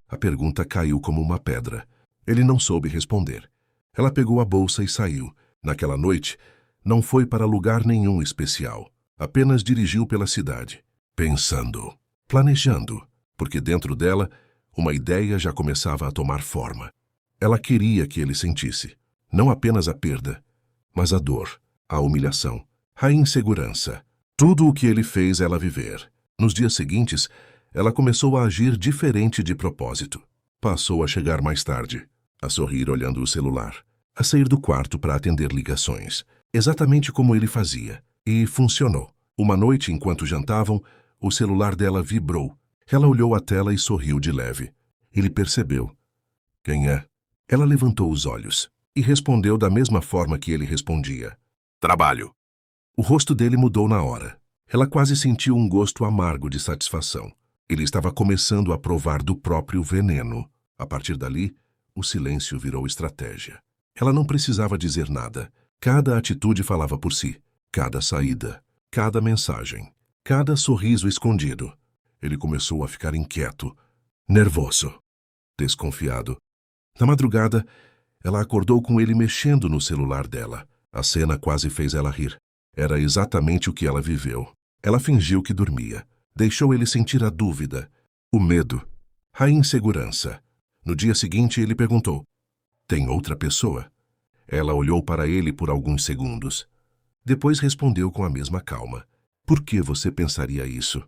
[SPEAKER 1] A pergunta caiu como uma pedra. Ele não soube responder. Ela pegou a bolsa e saiu. Naquela noite, não foi para lugar nenhum especial. Apenas dirigiu pela cidade, pensando, planejando, porque dentro dela, uma ideia já começava a tomar forma. Ela queria que ele sentisse, não apenas a perda, mas a dor, a humilhação, a insegurança. Tudo o que ele fez ela viver. Nos dias seguintes, ela começou a agir diferente de propósito. Passou a chegar mais tarde, a sorrir olhando o celular, a sair do quarto para atender ligações, exatamente como ele fazia. E funcionou. Uma noite, enquanto jantavam, o celular dela vibrou. Ela olhou a tela e sorriu de leve. Ele percebeu. Quem é? Ela levantou os olhos e respondeu da mesma forma que ele respondia. Trabalho. O rosto dele mudou na hora. Ela quase sentiu um gosto amargo de satisfação. Ele estava começando a provar do próprio veneno. A partir dali, o silêncio virou estratégia. Ela não precisava dizer nada. Cada atitude falava por si. Cada saída, cada mensagem, cada sorriso escondido. Ele começou a ficar inquieto, nervoso, desconfiado. Na madrugada, ela acordou com ele mexendo no celular dela. A cena quase fez ela rir. Era exatamente o que ela viveu. Ela fingiu que dormia. Deixou ele sentir a dúvida, o medo, a insegurança. No dia seguinte, ele perguntou, tem outra pessoa? Ela olhou para ele por alguns segundos. Depois respondeu com a mesma calma. Por que você pensaria isso?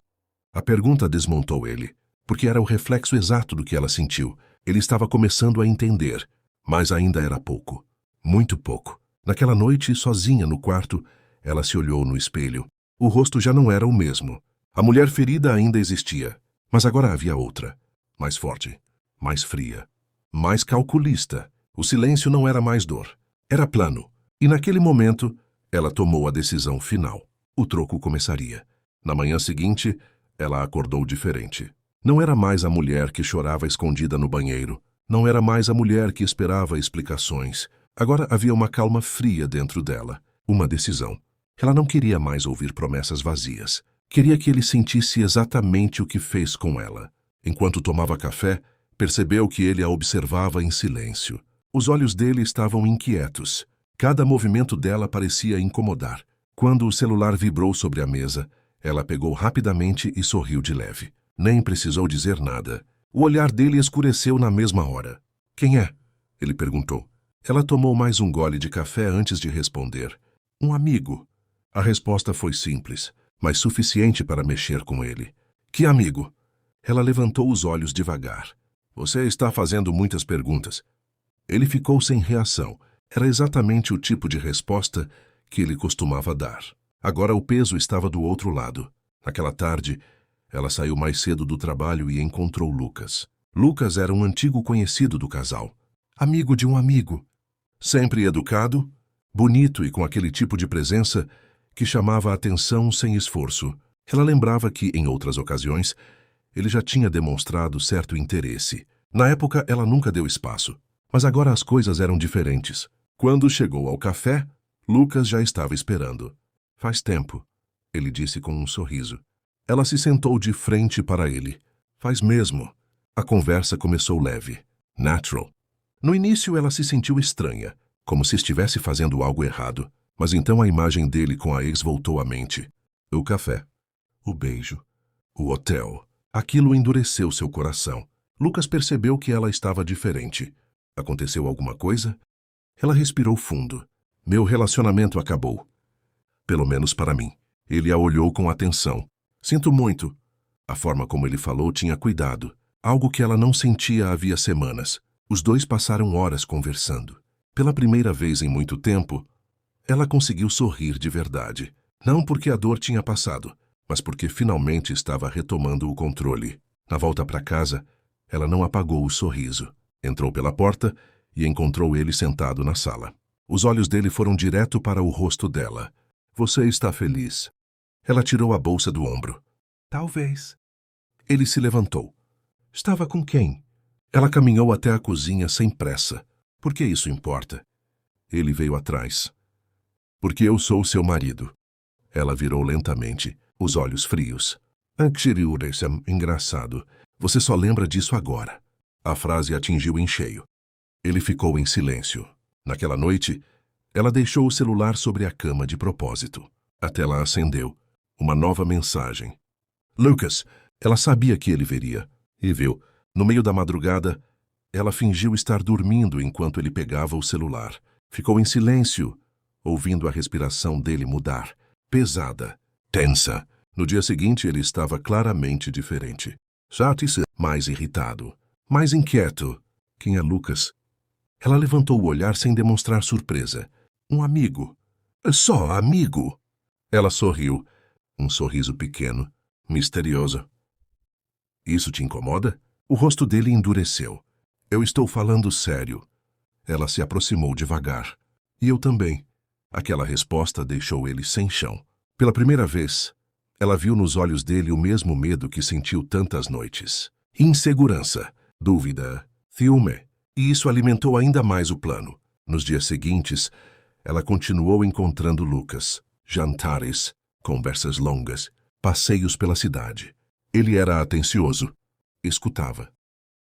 [SPEAKER 1] A pergunta desmontou ele, porque era o reflexo exato do que ela sentiu. Ele estava começando a entender, mas ainda era pouco. Muito pouco. Naquela noite, sozinha no quarto, ela se olhou no espelho. O rosto já não era o mesmo. A mulher ferida ainda existia, mas agora havia outra. Mais forte, mais fria, mais calculista. O silêncio não era mais dor. Era plano. E naquele momento, ela tomou a decisão final. O troco começaria. Na manhã seguinte, ela acordou diferente. Não era mais a mulher que chorava escondida no banheiro. Não era mais a mulher que esperava explicações. Agora havia uma calma fria dentro dela. Uma decisão. Ela não queria mais ouvir promessas vazias. Queria que ele sentisse exatamente o que fez com ela. Enquanto tomava café, percebeu que ele a observava em silêncio. Os olhos dele estavam inquietos. Cada movimento dela parecia incomodar. Quando o celular vibrou sobre a mesa, ela pegou rapidamente e sorriu de leve. Nem precisou dizer nada. O olhar dele escureceu na mesma hora. Quem é? Ele perguntou. Ela tomou mais um gole de café antes de responder. Um amigo. A resposta foi simples, mas suficiente para mexer com ele. Que amigo? Ela levantou os olhos devagar. Você está fazendo muitas perguntas. Ele ficou sem reação. Era exatamente o tipo de resposta que ele costumava dar. Agora o peso estava do outro lado. Naquela tarde, ela saiu mais cedo do trabalho e encontrou Lucas. Lucas era um antigo conhecido do casal. Amigo de um amigo. Sempre educado, bonito e com aquele tipo de presença que chamava a atenção sem esforço. Ela lembrava que, em outras ocasiões, ele já tinha demonstrado certo interesse. Na época, ela nunca deu espaço. Mas agora as coisas eram diferentes. Quando chegou ao café, Lucas já estava esperando. Faz tempo, ele disse com um sorriso. Ela se sentou de frente para ele. Faz mesmo. A conversa começou leve, natural. No início ela se sentiu estranha, como se estivesse fazendo algo errado. Mas então a imagem dele com a ex voltou à mente. O café, o beijo, o hotel. Aquilo endureceu seu coração. Lucas percebeu que ela estava diferente. Aconteceu alguma coisa? Ela respirou fundo. Meu relacionamento acabou. Pelo menos para mim. Ele a olhou com atenção. Sinto muito. A forma como ele falou tinha cuidado. Algo que ela não sentia havia semanas. Os dois passaram horas conversando. Pela primeira vez em muito tempo, ela conseguiu sorrir de verdade. Não porque a dor tinha passado, mas porque finalmente estava retomando o controle. Na volta para casa, ela não apagou o sorriso. Entrou pela porta e encontrou ele sentado na sala. Os olhos dele foram direto para o rosto dela. Você está feliz? Ela tirou a bolsa do ombro. Talvez. Ele se levantou. Estava com quem? Ela caminhou até a cozinha sem pressa. Por que isso importa? Ele veio atrás. Porque eu sou seu marido. Ela virou lentamente, os olhos frios. Engraçado. Você só lembra disso agora. A frase atingiu em cheio. Ele ficou em silêncio. Naquela noite, ela deixou o celular sobre a cama de propósito. A tela acendeu. Uma nova mensagem. Lucas! Ela sabia que ele veria. E viu. No meio da madrugada, ela fingiu estar dormindo enquanto ele pegava o celular. Ficou em silêncio, ouvindo a respiração dele mudar. Pesada. Tensa. No dia seguinte, ele estava claramente diferente. Mais irritado. Mais inquieto. Quem é Lucas? Ela levantou o olhar sem demonstrar surpresa. Um amigo. Só amigo. Ela sorriu. Um sorriso pequeno, misterioso. Isso te incomoda? O rosto dele endureceu. Eu estou falando sério. Ela se aproximou devagar. E eu também. Aquela resposta deixou ele sem chão. Pela primeira vez, ela viu nos olhos dele o mesmo medo que sentiu tantas noites. Insegurança, dúvida, ciúme. E isso alimentou ainda mais o plano. Nos dias seguintes, ela continuou encontrando Lucas. Jantares, conversas longas, passeios pela cidade. Ele era atencioso. Escutava.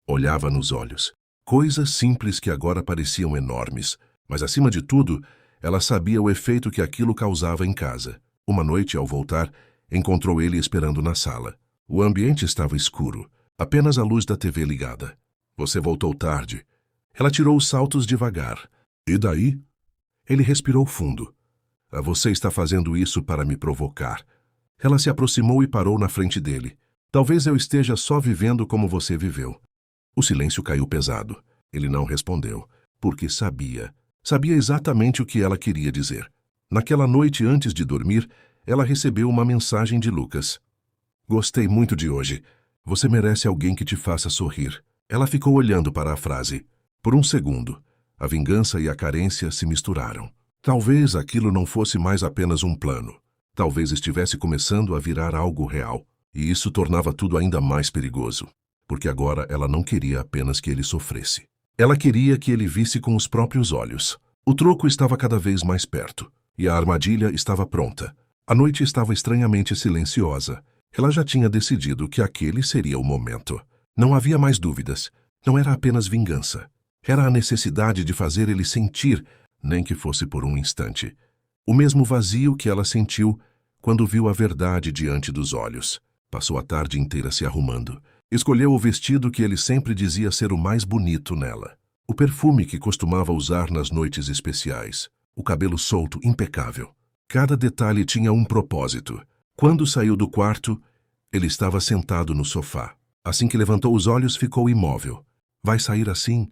[SPEAKER 1] Olhava nos olhos. Coisas simples que agora pareciam enormes. Mas, acima de tudo, ela sabia o efeito que aquilo causava em casa. Uma noite, ao voltar, encontrou ele esperando na sala. O ambiente estava escuro. Apenas a luz da TV ligada. Você voltou tarde. Ela tirou os saltos devagar. E daí? Ele respirou fundo. Você está fazendo isso para me provocar. Ela se aproximou e parou na frente dele. Talvez eu esteja só vivendo como você viveu. O silêncio caiu pesado. Ele não respondeu, porque sabia. Sabia exatamente o que ela queria dizer. Naquela noite antes de dormir, ela recebeu uma mensagem de Lucas. Gostei muito de hoje. Você merece alguém que te faça sorrir. Ela ficou olhando para a frase. Por um segundo, a vingança e a carência se misturaram. Talvez aquilo não fosse mais apenas um plano. Talvez estivesse começando a virar algo real. E isso tornava tudo ainda mais perigoso. Porque agora ela não queria apenas que ele sofresse. Ela queria que ele visse com os próprios olhos. O troco estava cada vez mais perto. E a armadilha estava pronta. A noite estava estranhamente silenciosa. Ela já tinha decidido que aquele seria o momento. Não havia mais dúvidas. Não era apenas vingança. Era a necessidade de fazer ele sentir, nem que fosse por um instante, o mesmo vazio que ela sentiu quando viu a verdade diante dos olhos. Passou a tarde inteira se arrumando. Escolheu o vestido que ele sempre dizia ser o mais bonito nela. O perfume que costumava usar nas noites especiais. O cabelo solto, impecável. Cada detalhe tinha um propósito. Quando saiu do quarto, ele estava sentado no sofá. Assim que levantou os olhos, ficou imóvel. Vai sair assim?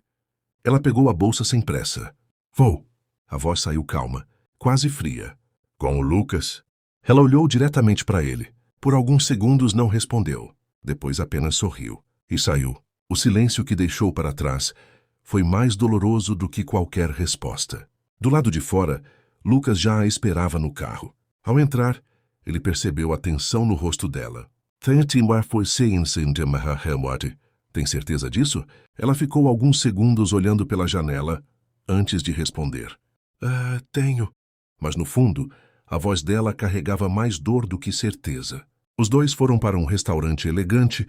[SPEAKER 1] Ela pegou a bolsa sem pressa. Vou. A voz saiu calma, quase fria. Com o Lucas? Ela olhou diretamente para ele. Por alguns segundos não respondeu. Depois apenas sorriu. E saiu. O silêncio que deixou para trás foi mais doloroso do que qualquer resposta. Do lado de fora, Lucas já a esperava no carro. Ao entrar, ele percebeu a tensão no rosto dela. Tem certeza disso? Ela ficou alguns segundos olhando pela janela antes de responder. Tenho. Mas no fundo, a voz dela carregava mais dor do que certeza. Os dois foram para um restaurante elegante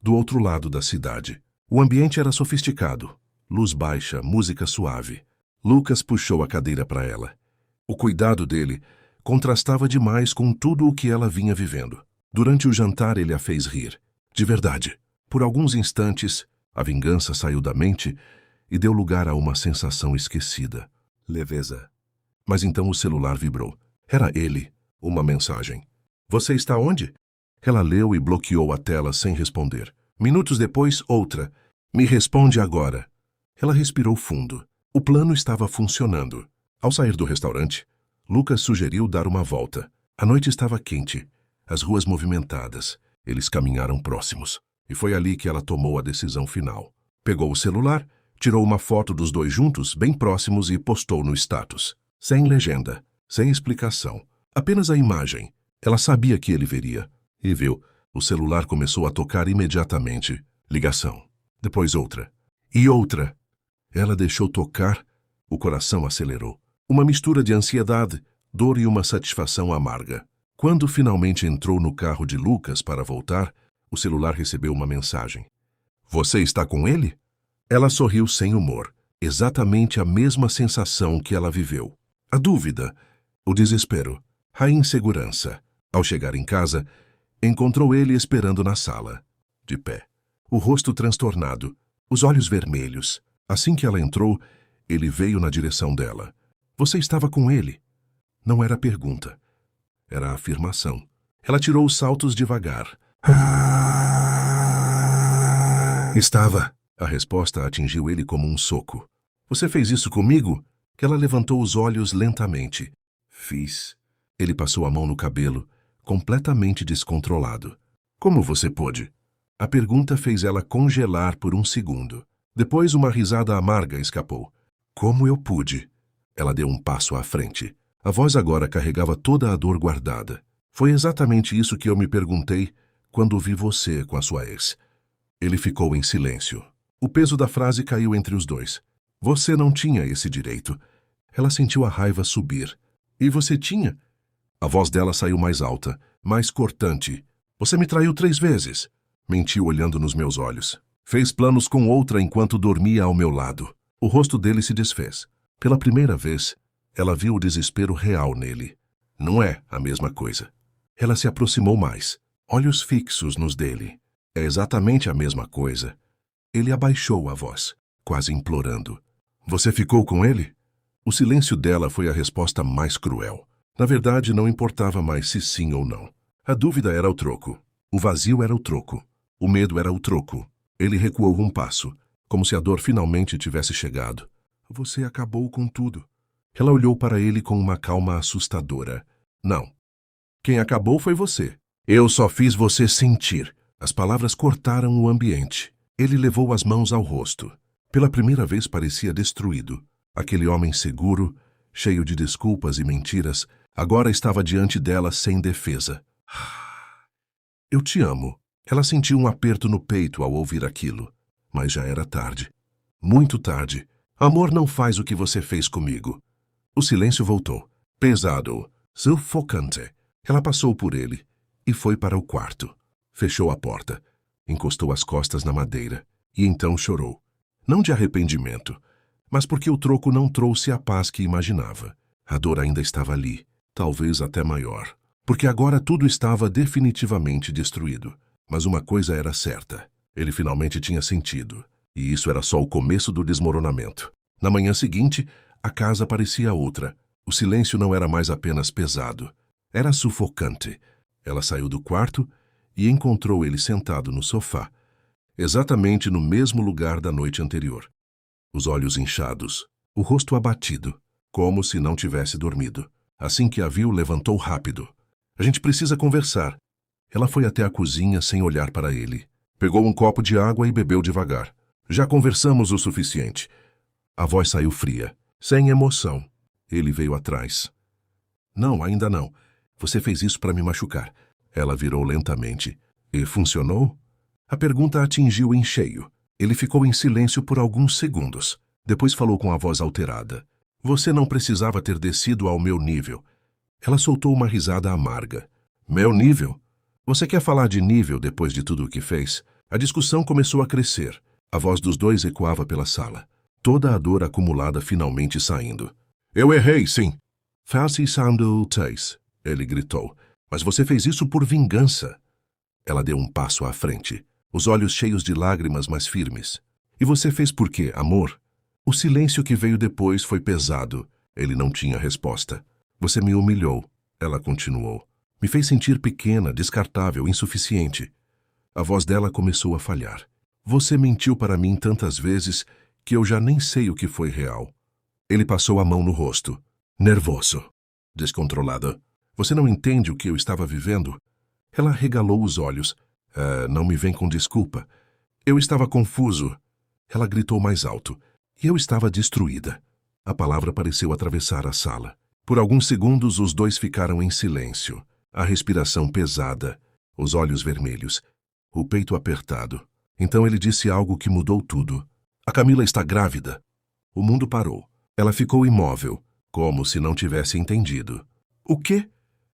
[SPEAKER 1] do outro lado da cidade. O ambiente era sofisticado. Luz baixa, música suave. Lucas puxou a cadeira para ela. O cuidado dele contrastava demais com tudo o que ela vinha vivendo. Durante o jantar ele a fez rir. De verdade. Por alguns instantes, a vingança saiu da mente e deu lugar a uma sensação esquecida. Leveza. Mas então o celular vibrou. Era ele. Uma mensagem. Você está onde? Ela leu e bloqueou a tela sem responder. Minutos depois, outra. Me responde agora. Ela respirou fundo. O plano estava funcionando. Ao sair do restaurante, Lucas sugeriu dar uma volta. A noite estava quente, as ruas movimentadas. Eles caminharam próximos. E foi ali que ela tomou a decisão final. Pegou o celular, Tirou uma foto dos dois juntos, bem próximos, e postou no status. Sem legenda, sem explicação. Apenas a imagem. Ela sabia que ele veria. E viu. O celular começou a tocar imediatamente. Ligação. Depois outra. E outra. Ela deixou tocar. O coração acelerou. Uma mistura de ansiedade, dor e uma satisfação amarga. Quando finalmente entrou no carro de Lucas para voltar, o celular recebeu uma mensagem. Você está com ele? Ela sorriu sem humor. Exatamente a mesma sensação que ela viveu. A dúvida, o desespero, a insegurança. Ao chegar em casa, encontrou ele esperando na sala, de pé. O rosto transtornado, os olhos vermelhos. Assim que ela entrou, ele veio na direção dela. Você estava com ele? Não era pergunta. Era afirmação. Ela tirou os saltos devagar. Estava. A resposta atingiu ele como um soco. Você fez isso comigo? Ela levantou os olhos lentamente. Fiz. Ele passou a mão no cabelo, completamente descontrolado. Como você pôde? A pergunta fez ela congelar por um segundo. Depois uma risada amarga escapou. Como eu pude? Ela deu um passo à frente. A voz agora carregava toda a dor guardada. Foi exatamente isso que eu me perguntei quando vi você com a sua ex. Ele ficou em silêncio. O peso da frase caiu entre os dois. Você não tinha esse direito. Ela sentiu a raiva subir. E você tinha? A voz dela saiu mais alta, mais cortante. Você me traiu 3 vezes. Mentiu olhando nos meus olhos. Fez planos com outra enquanto dormia ao meu lado. O rosto dele se desfez. Pela primeira vez, ela viu o desespero real nele. Não é a mesma coisa. Ela se aproximou mais, olhos fixos nos dele. É exatamente a mesma coisa. Ele abaixou a voz, quase implorando. Você ficou com ele? O silêncio dela foi a resposta mais cruel. Na verdade, não importava mais se sim ou não. A dúvida era o troco. O vazio era o troco. O medo era o troco. Ele recuou um passo, como se a dor finalmente tivesse chegado. Você acabou com tudo. Ela olhou para ele com uma calma assustadora. Não. Quem acabou foi você. Eu só fiz você sentir. As palavras cortaram o ambiente. Ele levou as mãos ao rosto. Pela primeira vez parecia destruído. Aquele homem seguro, cheio de desculpas e mentiras, agora estava diante dela sem defesa. Eu te amo. Ela sentiu um aperto no peito ao ouvir aquilo. Mas já era tarde. Muito tarde. Amor não faz o que você fez comigo. O silêncio voltou. Pesado. Sufocante. Ela passou por ele e foi para o quarto. Fechou a porta. Encostou as costas na madeira. E então chorou. Não de arrependimento, mas porque o troco não trouxe a paz que imaginava. A dor ainda estava ali, talvez até maior. Porque agora tudo estava definitivamente destruído. Mas uma coisa era certa. Ele finalmente tinha sentido. E isso era só o começo do desmoronamento. Na manhã seguinte, a casa parecia outra. O silêncio não era mais apenas pesado. Era sufocante. Ela saiu do quarto e encontrou ele sentado no sofá, exatamente no mesmo lugar da noite anterior. Os olhos inchados, o rosto abatido, como se não tivesse dormido. Assim que a viu, levantou rápido. A gente precisa conversar. Ela foi até a cozinha sem olhar para ele. Pegou um copo de água e bebeu devagar. Já conversamos o suficiente. A voz saiu fria, sem emoção. Ele veio atrás. Não, ainda não. Você fez isso para me machucar. Ela virou lentamente. E funcionou? A pergunta atingiu em cheio. Ele ficou em silêncio por alguns segundos. Depois falou com a voz alterada. Você não precisava ter descido ao meu nível. Ela soltou uma risada amarga. Meu nível? Você quer falar de nível depois de tudo o que fez? A discussão começou a crescer. A voz dos dois ecoava pela sala. Toda a dor acumulada finalmente saindo. Eu errei, sim. Faça sound taste, ele gritou. Mas você fez isso por vingança. Ela deu um passo à frente, os olhos cheios de lágrimas, mas firmes. E você fez por quê, amor? O silêncio que veio depois foi pesado. Ele não tinha resposta. Você me humilhou, ela continuou. Me fez sentir pequena, descartável, insuficiente. A voz dela começou a falhar. Você mentiu para mim tantas vezes que eu já nem sei o que foi real. Ele passou a mão no rosto. Nervoso. Descontrolada. Você não entende o que eu estava vivendo? Ela regalou os olhos. Não me vem com desculpa. Eu estava confuso. Ela gritou mais alto. e eu estava destruída. A palavra pareceu atravessar a sala. Por alguns segundos, os dois ficaram em silêncio, a respiração pesada, os olhos vermelhos, o peito apertado. Então ele disse algo que mudou tudo. A Camila está grávida. O mundo parou. Ela ficou imóvel, como se não tivesse entendido. O quê?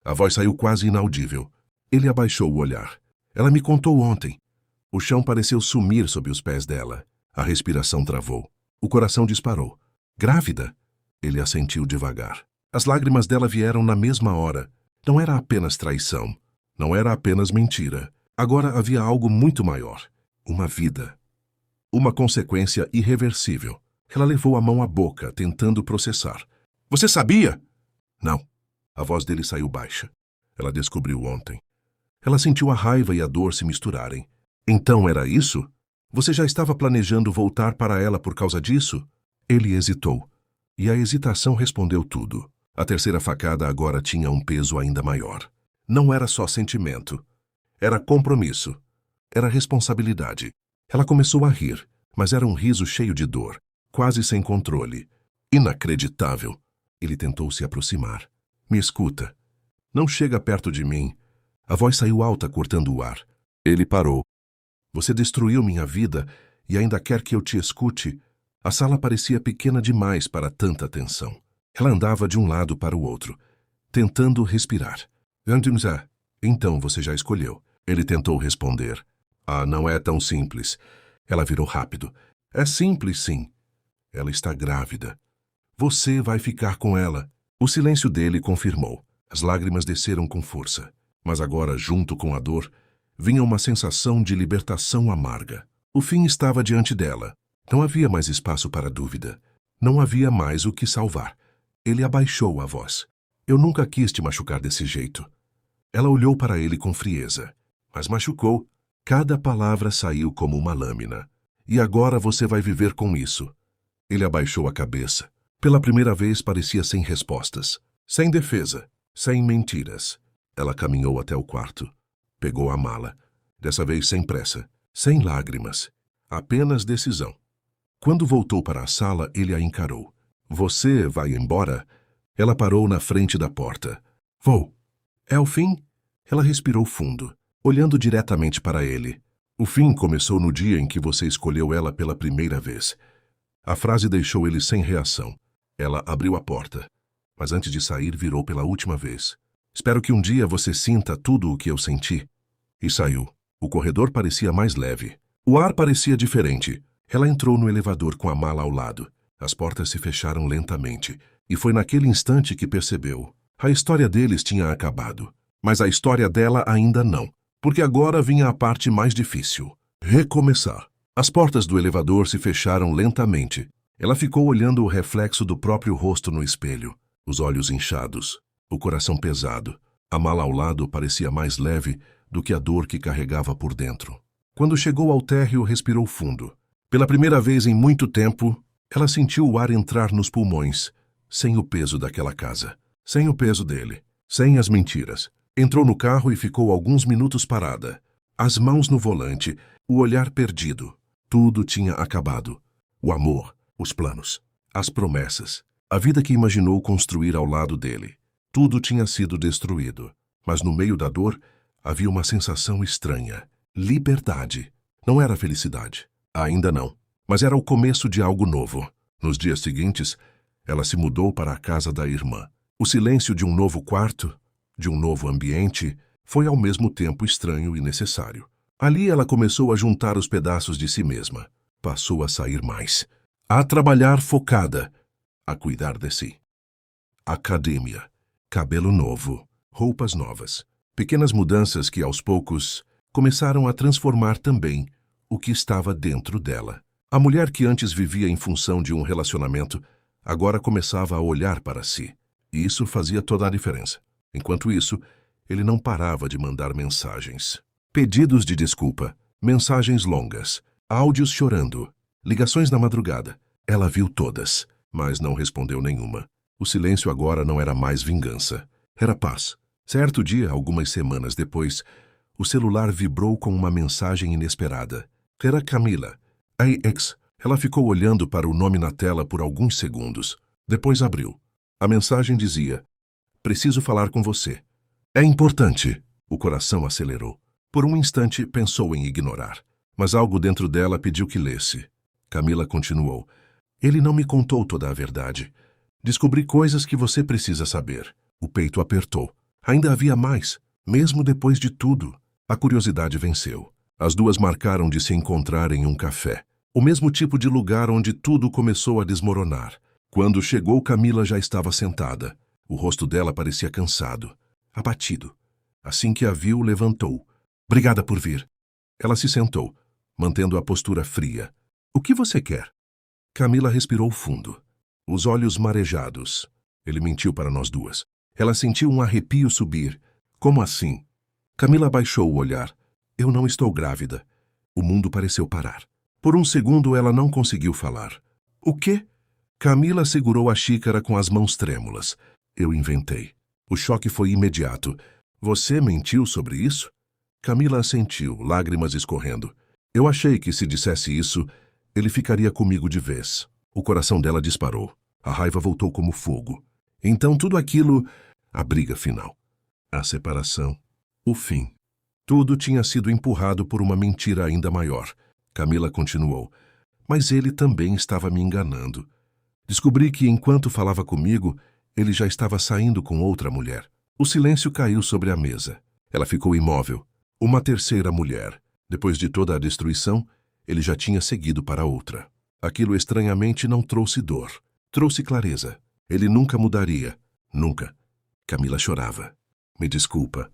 [SPEAKER 1] A voz saiu quase inaudível. Ele abaixou o olhar. Ela me contou ontem. O chão pareceu sumir sob os pés dela. A respiração travou. O coração disparou. Grávida? Ele assentiu devagar. As lágrimas dela vieram na mesma hora. Não era apenas traição. Não era apenas mentira. Agora havia algo muito maior. Uma vida. Uma consequência irreversível. Ela levou a mão à boca, tentando processar. Você sabia? Não. A voz dele saiu baixa. Ela descobriu ontem. Ela sentiu a raiva e a dor se misturarem. Então era isso? Você já estava planejando voltar para ela por causa disso? Ele hesitou. E a hesitação respondeu tudo. A terceira facada agora tinha um peso ainda maior. Não era só sentimento. Era compromisso. Era responsabilidade. Ela começou a rir, mas era um riso cheio de dor, quase sem controle. Inacreditável. Ele tentou se aproximar. Me escuta. Não chega perto de mim. A voz saiu alta, cortando o ar. Ele parou. Você destruiu minha vida e ainda quer que eu te escute? A sala parecia pequena demais para tanta atenção. Ela andava de um lado para o outro, tentando respirar. Então você já escolheu. Ele tentou responder. Não é tão simples. Ela virou rápido. É simples, sim. Ela está grávida. Você vai ficar com ela. O silêncio dele confirmou. As lágrimas desceram com força. Mas agora, junto com a dor, vinha uma sensação de libertação amarga. O fim estava diante dela. Não havia mais espaço para dúvida. Não havia mais o que salvar. Ele abaixou a voz. Eu nunca quis te machucar desse jeito. Ela olhou para ele com frieza. Mas machucou. Cada palavra saiu como uma lâmina. E agora você vai viver com isso. Ele abaixou a cabeça. Pela primeira vez parecia sem respostas. Sem defesa. Sem mentiras. Ela caminhou até o quarto. Pegou a mala. Dessa vez sem pressa. Sem lágrimas. Apenas decisão. Quando voltou para a sala, ele a encarou. Você vai embora? Ela parou na frente da porta. Vou. É o fim? Ela respirou fundo, olhando diretamente para ele. O fim começou no dia em que você escolheu ela pela primeira vez. A frase deixou ele sem reação. Ela abriu a porta, mas antes de sair virou pela última vez. Espero que um dia você sinta tudo o que eu senti. E saiu. O corredor parecia mais leve. O ar parecia diferente. Ela entrou no elevador com a mala ao lado. As portas se fecharam lentamente, e foi naquele instante que percebeu. A história deles tinha acabado, mas a história dela ainda não, porque agora vinha a parte mais difícil. Recomeçar. As portas do elevador se fecharam lentamente. Ela ficou olhando o reflexo do próprio rosto no espelho, os olhos inchados, o coração pesado. A mala ao lado parecia mais leve do que a dor que carregava por dentro. Quando chegou ao térreo, respirou fundo. Pela primeira vez em muito tempo, ela sentiu o ar entrar nos pulmões, sem o peso daquela casa, sem o peso dele, sem as mentiras. Entrou no carro e ficou alguns minutos parada, as mãos no volante, o olhar perdido. Tudo tinha acabado. O amor, os planos, as promessas, a vida que imaginou construir ao lado dele. Tudo tinha sido destruído, mas no meio da dor havia uma sensação estranha. Liberdade. Não era felicidade. Ainda não. Mas era o começo de algo novo. Nos dias seguintes, ela se mudou para a casa da irmã. O silêncio de um novo quarto, de um novo ambiente, foi ao mesmo tempo estranho e necessário. Ali ela começou a juntar os pedaços de si mesma. Passou a sair mais. A trabalhar focada. A cuidar de si. Academia. Cabelo novo. Roupas novas. Pequenas mudanças que, aos poucos, começaram a transformar também o que estava dentro dela. A mulher que antes vivia em função de um relacionamento, agora começava a olhar para si. E isso fazia toda a diferença. Enquanto isso, ele não parava de mandar mensagens. Pedidos de desculpa, mensagens longas, áudios chorando, ligações na madrugada. Ela viu todas, mas não respondeu nenhuma. O silêncio agora não era mais vingança. Era paz. Certo dia, algumas semanas depois, o celular vibrou com uma mensagem inesperada. Era Camila. Ei, ex. Ela ficou olhando para o nome na tela por alguns segundos. Depois abriu. A mensagem dizia: "Preciso falar com você." "É importante." O coração acelerou. Por um instante pensou em ignorar, mas algo dentro dela pediu que lesse. Camila continuou: "Ele não me contou toda a verdade. Descobri coisas que você precisa saber." O peito apertou. Ainda havia mais, mesmo depois de tudo. A curiosidade venceu. As duas marcaram de se encontrar em um café, o mesmo tipo de lugar onde tudo começou a desmoronar. Quando chegou, Camila já estava sentada. O rosto dela parecia cansado, abatido. Assim que a viu, levantou. "Obrigada por vir." Ela se sentou, mantendo a postura fria. "O que você quer?" Camila respirou fundo, os olhos marejados. Ele mentiu para nós duas. Ela sentiu um arrepio subir. "Como assim?" Camila abaixou o olhar. "Eu não estou grávida." O mundo pareceu parar. Por um segundo ela não conseguiu falar. "O quê?" Camila segurou a xícara com as mãos trêmulas. "Eu inventei." O choque foi imediato. "Você mentiu sobre isso?" Camila assentiu, lágrimas escorrendo. "Eu achei que se dissesse isso, ele ficaria comigo de vez." O coração dela disparou. A raiva voltou como fogo. Então tudo aquilo... A briga final. A separação. O fim. Tudo tinha sido empurrado por uma mentira ainda maior. Camila continuou: "Mas ele também estava me enganando. Descobri que, enquanto falava comigo, ele já estava saindo com outra mulher." O silêncio caiu sobre a mesa. Ela ficou imóvel. Uma terceira mulher. Depois de toda a destruição, ele já tinha seguido para outra. Aquilo estranhamente não trouxe dor. Trouxe clareza. Ele nunca mudaria. Nunca. Camila chorava. "Me desculpa."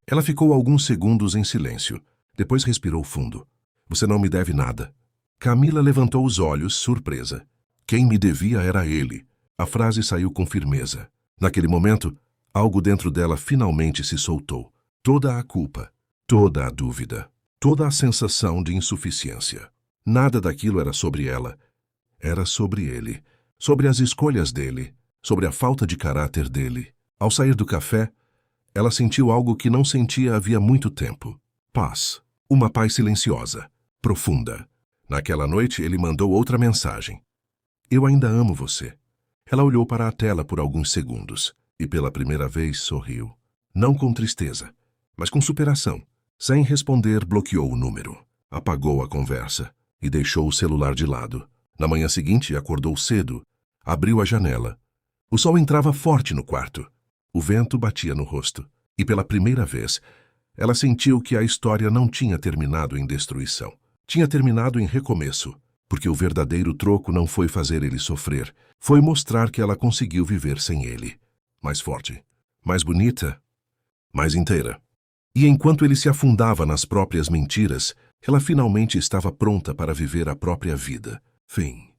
[SPEAKER 1] Ela ficou alguns segundos em silêncio. Depois respirou fundo. "Você não me deve nada." Camila levantou os olhos, surpresa. Quem me devia era ele. A frase saiu com firmeza. Naquele momento, algo dentro dela finalmente se soltou. Toda a culpa, toda a dúvida, toda a sensação de insuficiência. Nada daquilo era sobre ela. Era sobre ele. Sobre as escolhas dele. Sobre a falta de caráter dele. Ao sair do café, ela sentiu algo que não sentia havia muito tempo. Paz. Uma paz silenciosa, profunda. Naquela noite, ele mandou outra mensagem. "Eu ainda amo você." Ela olhou para a tela por alguns segundos e pela primeira vez sorriu. Não com tristeza, mas com superação. Sem responder, bloqueou o número. Apagou a conversa e deixou o celular de lado. Na manhã seguinte, acordou cedo. Abriu a janela. O sol entrava forte no quarto. O vento batia no rosto. E pela primeira vez, ela sentiu que a história não tinha terminado em destruição. Tinha terminado em recomeço. Porque o verdadeiro troco não foi fazer ele sofrer. Foi mostrar que ela conseguiu viver sem ele. Mais forte, mais bonita, mais inteira. E enquanto ele se afundava nas próprias mentiras, ela finalmente estava pronta para viver a própria vida. Fim.